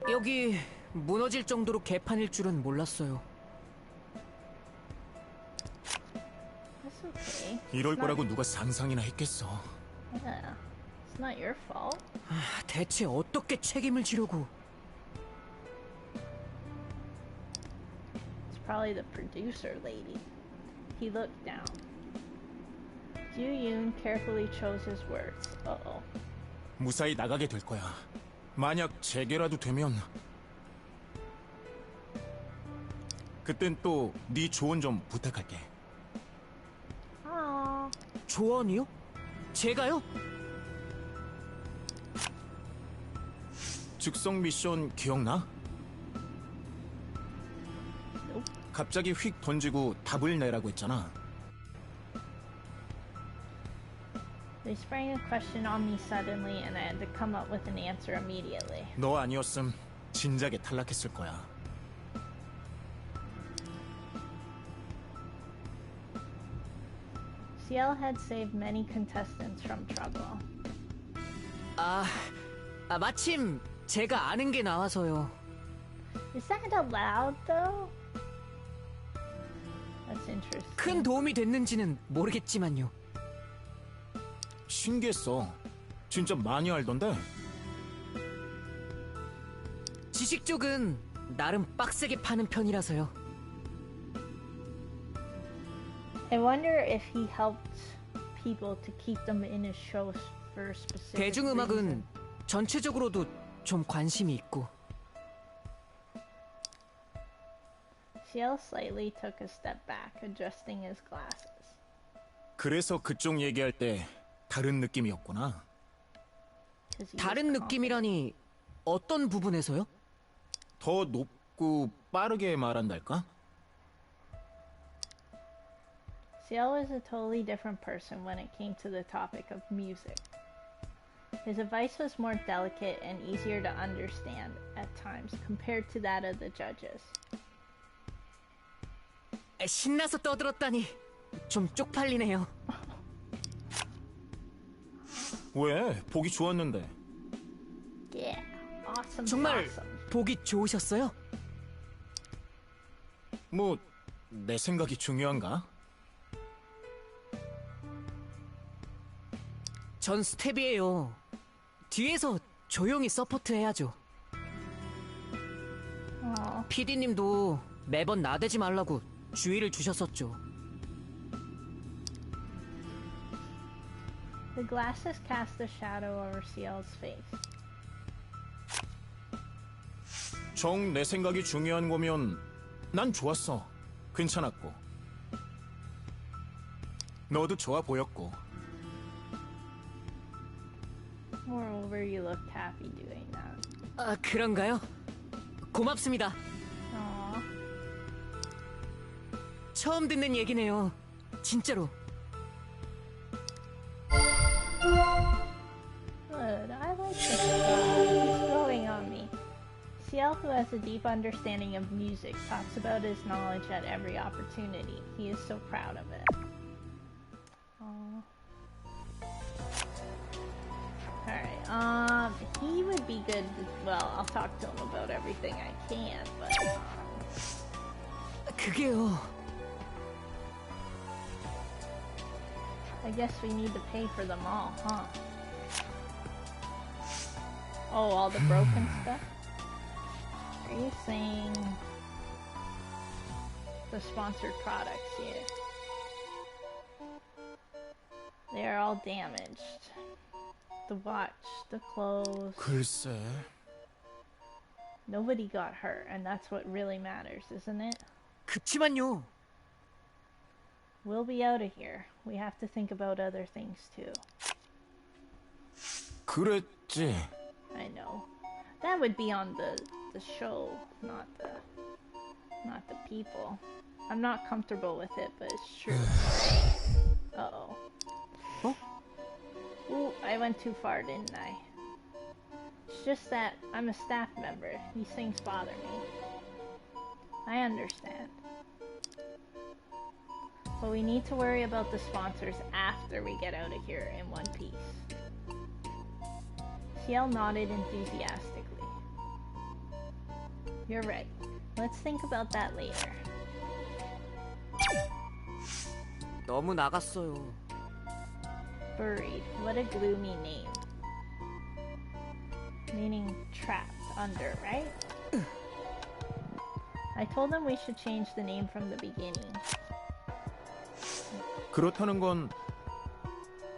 여기 무너질 정도로 개판일 줄은 몰랐어요. That's okay. 이럴 거라고 누가 상상이나 했겠어. Yeah. It's not your fault. 대체 어떻게 책임을 지려고? It's probably the producer lady. He looked down. Du Yoon carefully chose his words. Uh-oh. 무사히 나가게 될 거야. 만약 재개라도 되면 그땐 또 네 조언 좀 부탁할게. Aww. 조언이요? 제가요? 즉석 미션 기억나? 갑자기 휙 던지고 답을 내라고 했잖아. They sprang a question on me suddenly and I had to come up with an answer immediately. 너 아니었음 진작에 탈락했을 거야. CL had saved many contestants from trouble. 마침 제가 아는 게 나와서요. Is that allowed though? That's interesting. 큰 도움이 됐는지는 모르겠지만요. 신기했어. 진짜 많이 알던데? 지식 쪽은 나름 빡세게 파는 편이라서요. I wonder if he helped people to keep them in his shows for specific 대중음악은 reason. 전체적으로도 좀 관심이 있고. CL slightly took a step back, adjusting his glasses. 그래서 그쪽 얘기할 때 다른 느낌이었구나. 'cause he was 다른 confident. 느낌이라니 어떤 부분에서요? 더 높고 빠르게 말한달까? Ciel was a totally different person when it came to the topic of music. His advice was more delicate and easier to understand at times compared to that of the judges. 신나서 떠들었다니 좀 쪽팔리네요. 왜? 보기 좋았는데. Yeah, awesome. 정말 awesome. 보기 좋으셨어요? 뭐, 내 생각이 중요한가? 전 스텝이에요. 뒤에서 조용히 서포트해야죠. PD님도 매번 나대지 말라고 주의를 주셨었죠. The glasses cast a shadow over Ciel's face. 정 내 생각이 중요한 거면 난 좋았어. 괜찮았고. 너도 좋아 보였고. Moreover, you looked happy doing that. 아, 그런가요? 고맙습니다. Aww. 처음 듣는 얘기네요. 진짜로. Good. I like this guy. He's growing on me. Ciel, who has a deep understanding of music, talks about his knowledge at every opportunity. He is so proud of it. Aww. Alright, he would be good. Well, I'll talk to him about everything I can, but, 그게요. I guess we need to pay for them all, huh? Oh, all the broken stuff? Are you saying the sponsored products here? They are all damaged. The watch, the clothes. 글쎄. Nobody got hurt, and that's what really matters, isn't it? 그치만요. We'll be out of here. We have to think about other things too. 그랬지. I know. That would be on the show, not the people. I'm not comfortable with it, but it's true. Uh-oh. Oh? Ooh, I went too far, didn't I? It's just that I'm a staff member. These things bother me. I understand. But we need to worry about the sponsors after we get out of here in one piece. Ciel nodded enthusiastically. You're right. Let's think about that later. 너무 나갔어요. Buried. What a gloomy name. Meaning trapped under, right? I told them we should change the name from the beginning. 그렇다는 건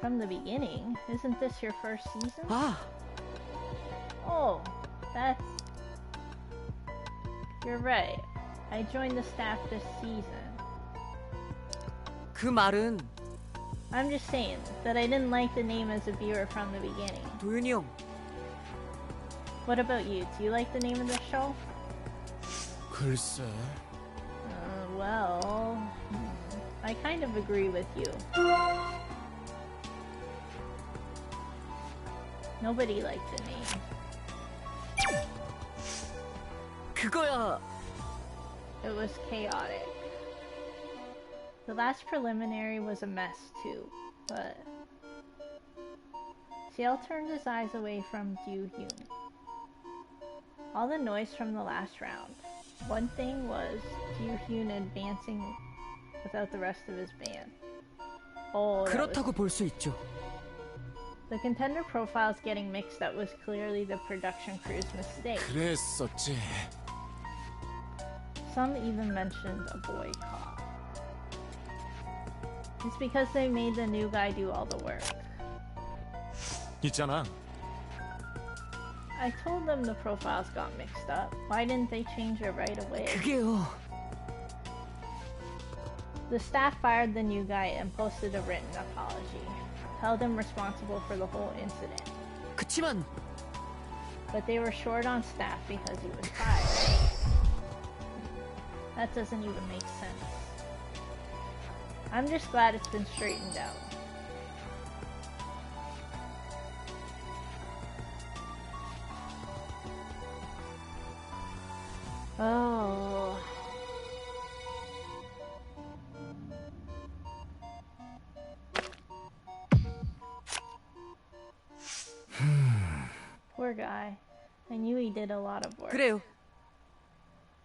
From the beginning? Isn't this your first season? 아, Oh, that's... You're right. I joined the staff this season. 그 말은 I'm just saying that I didn't like the name as a viewer from the beginning. 도윤이 형. What about you? Do you like the name of the show? 글쎄. Well... I kind of agree with you. Nobody liked the name. 그거야. It was chaotic. The last preliminary was a mess too, but... Ciel turned his eyes away from Ju-hyun. All the noise from the last round. One thing was Ju-hyun advancing without the rest of his band. Oh, 그렇다고 볼 수 있죠. The contender profiles getting mixed up was clearly the production crew's mistake. 그랬었지. Some even mentioned a boycott. It's because they made the new guy do all the work. 있잖아. I told them the profiles got mixed up. Why didn't they change it right away? 그게요. The staff fired the new guy and posted a written apology. Held him responsible for the whole incident. 그렇지만 But they were short on staff because he was fired. That doesn't even make sense. I'm just glad it's been straightened out. Oh. Poor guy. I knew he did a lot of work. 그래요.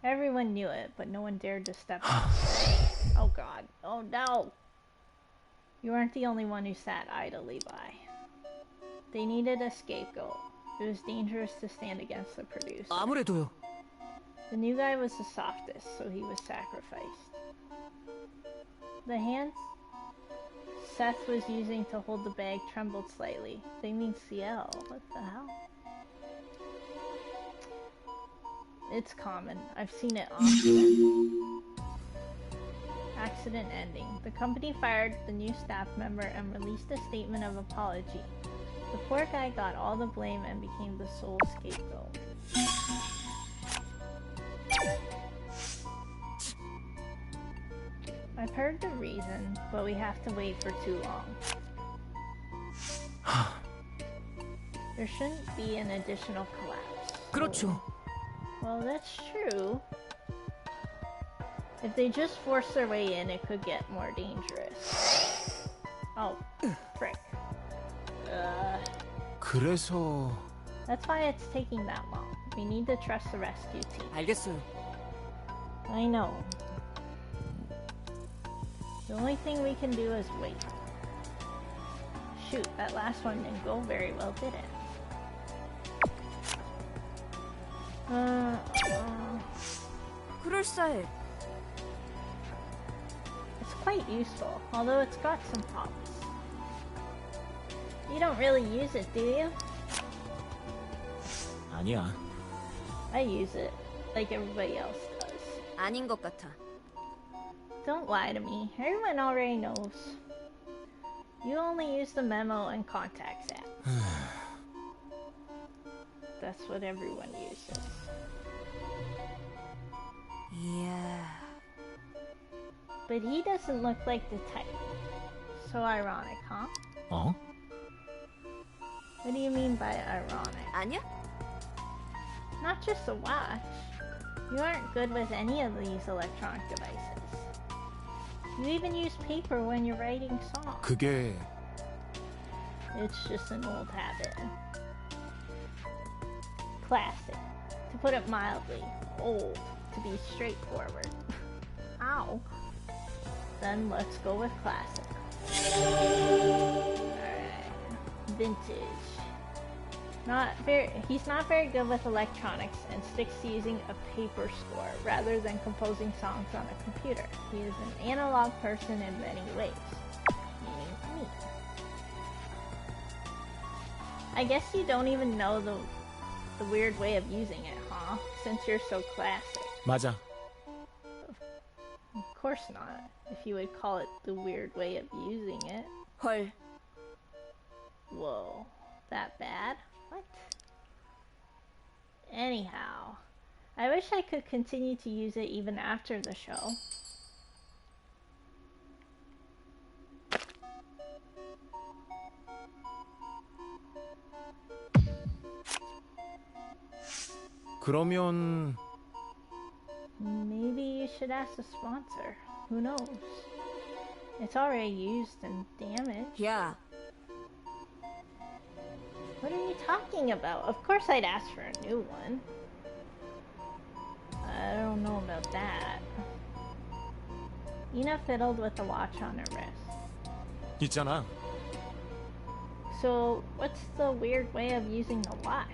Everyone knew it, but no one dared to step up. Oh god. Oh no! You aren't the only one who sat idly by. They needed a scapegoat. It was dangerous to stand against the producer. 아무래도요. The new guy was the softest, so he was sacrificed. The hands Seth was using to hold the bag trembled slightly. They mean CL. What the hell? It's common. I've seen it often. Accident ending. The company fired the new staff member and released a statement of apology. The poor guy got all the blame and became the sole scapegoat. I've heard the reason, but we have to wait for too long. There shouldn't be an additional collapse. 그렇죠. Well, that's true. If they just force their way in, it could get more dangerous. Oh, frick. 그래서 That's why it's taking that long. We need to trust the rescue team. 알겠어요. I know. The only thing we can do is wait. Shoot, that last one didn't go very well, did it? 그럴싸해. It's quite useful, although it's got some problems. You don't really use it, do you? 아니야. I use it, like everybody else does. 아닌 것 같아. Don't lie to me. Everyone already knows. You only use the memo and contacts app. That's what everyone uses. Yeah. But he doesn't look like the type. So ironic, huh? 어? What do you mean by ironic? 아니야? Not just a watch. You aren't good with any of these electronic devices. You even use paper when you're writing songs. 그게 It's just an old habit. Classic. To put it mildly. Old. To be straightforward. Ow. Then let's go with classic. Alright. Vintage. He's not very good with electronics and sticks to using a paper score rather than composing songs on a computer. He is an analog person in many ways. Meaning me. I guess you don't even know the weird way of using it, huh? Since you're so classic. 맞아. Of course not. If you would call it the weird way of using it. 헐. Whoa. That bad? What? Anyhow, I wish I could continue to use it even after the show. 그러면 Maybe you should ask the sponsor. Who knows? It's already used and damaged. 야, What are you talking about? Of course I'd ask for a new one. I don't know about that. Ina fiddled with the watch on her wrist. 있잖아. So, what's the weird way of using the watch?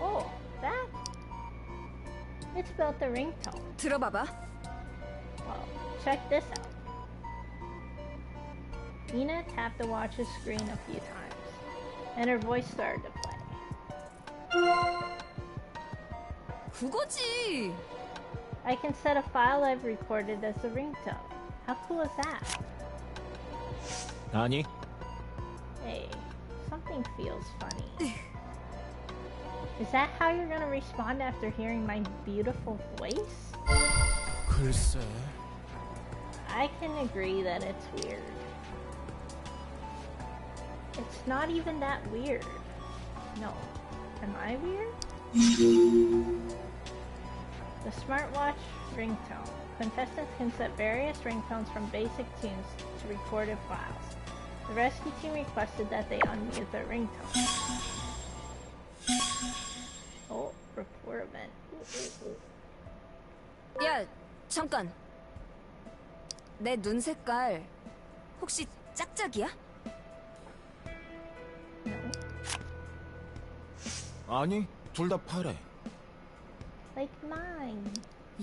Oh, that? It's about the ringtone. 들어봐봐. Well, check this out. Ina tapped the watch's screen a few times, and her voice started to play. 그거지. I can set a file I've recorded as the ringtone. How cool is that? 아니, Hey, something Something feels funny. Is that how you're gonna respond after hearing my beautiful voice? 글쎄. I can agree that it's weird. It's not even that weird. No. Am I weird? The smartwatch ringtone. Contestants can set various ringtones from basic tunes to recorded files. The rescue team requested that they unmute their ringtone. Oh, report event. 야, 잠깐. 내 눈 색깔 혹시 짝짝이야? No. 아니, 둘 다 파래. Like mine.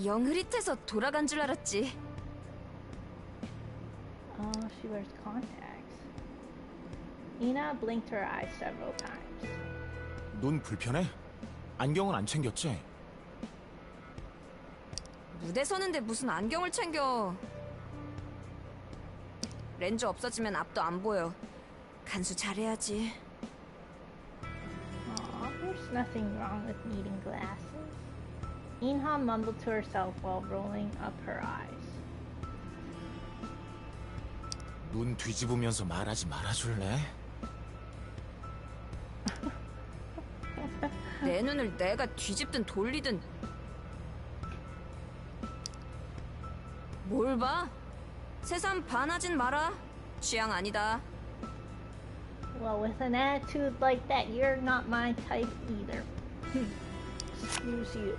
영 흐릿해서 돌아간 줄 알았지. Oh, she wears contacts. Ina blinked her eyes several times. 눈 불편해? 안경은 안 챙겼지? 무대 서는데 무슨 안경을 챙겨. 렌즈 없어지면 앞도 안 보여. 간수 잘해야지. Aw, there's nothing wrong with needing glasses. Inha mumbled to herself while rolling up her eyes. 눈 뒤집으면서 말하지 말아줄래? 내 눈을 내가 뒤집든 돌리든. 뭘 봐? 세상 반하진 마라. 취향 아니다. Well, with an attitude like that, you're not my type either. Excuse you.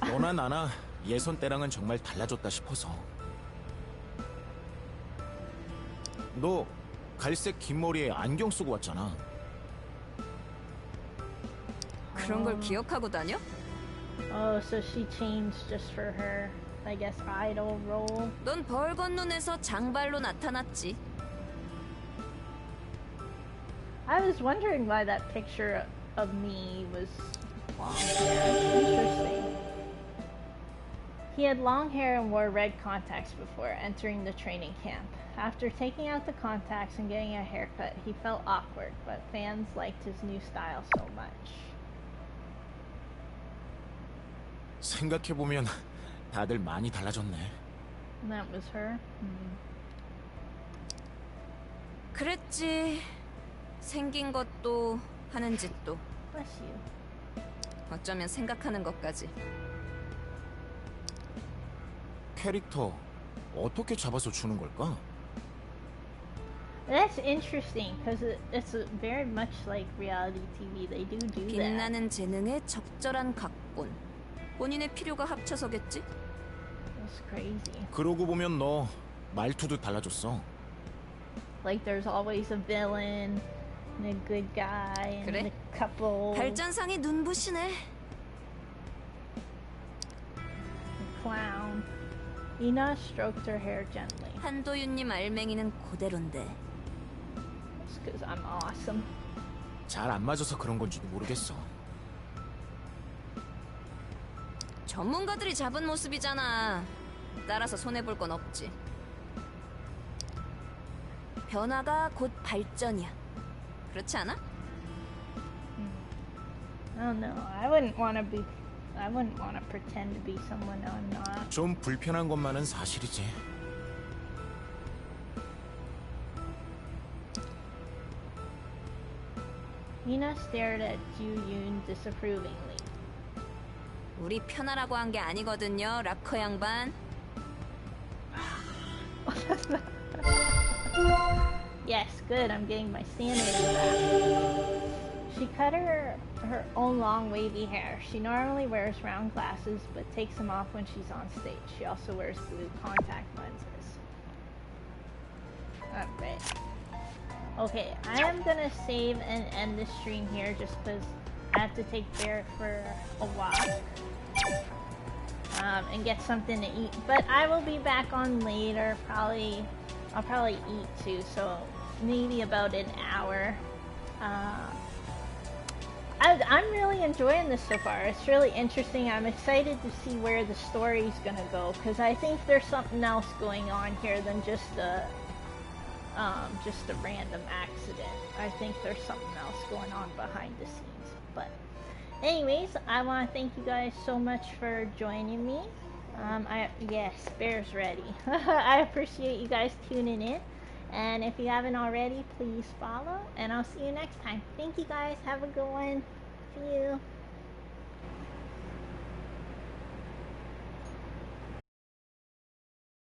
너나 나나 예선 때랑은 정말 달라졌다 싶어서. 너 갈색 긴 머리에 안경 쓰고 왔잖아. 그런 걸 기억하고 다녀? Oh, so she changed just for her, I guess, idol role. 넌 벌건 눈에서 장발로 나타났지. I was wondering why that picture of me was long hair. Interesting. He had long hair and wore red contacts before entering the training camp. After taking out the contacts and getting a haircut, he felt awkward, but fans liked his new style so much. 생각해보면 다들 많이 달라졌네. And that was her? 그랬지. 생긴 것도 하는 짓도. Bless you. 어쩌면 생각하는 것까지. 캐릭터 어떻게 잡아서 주는 걸까? That's interesting, because it's very much like reality TV. They do that. 빛나는 재능에 적절한 각본. 본인의 필요가 합쳐서겠지? That's crazy. 그러고 보면 너 말투도 달라졌어. Like there's always a villain and a good guy and 그래? a couple. 발전상이 눈부시네. Clown. Ina stroked her hair gently. 한도윤님 알맹이는 그대로인데. It's because I'm awesome. 잘 안 맞아서 그런 건지도 모르겠어. 전문가들이 잡은 모습이잖아. 따라서 손해볼 건 없지. 변화가 곧 발전이야. 그렇지 않아? I don't know. I wouldn't want to pretend to be someone I'm not. 좀 불편한 것만은 사실이지. Ina stared at Ju Yoon disapprovingly. 우리 편하라고 한 게 아니거든요, 락커 양반. Yes, good. I'm getting my sanity back. She cut her own long wavy hair. She normally wears round glasses, but takes them off when she's on stage. She also wears blue contact lenses. Alright. Okay, I am gonna save and end the stream here just because I have to take Barrett for a walk. And get something to eat. But I will be back on later. I'll probably eat too, so maybe about an hour. I'm really enjoying this so far. It's really interesting. I'm excited to see where the story's gonna go, because I think there's something else going on here than just just a random accident. I think there's something else going on behind the scenes. But anyways, I want to thank you guys so much for joining me. Yes, Bear's ready. I appreciate you guys tuning in. And if you haven't already, please follow. And I'll see you next time. Thank you guys. Have a good one. See you.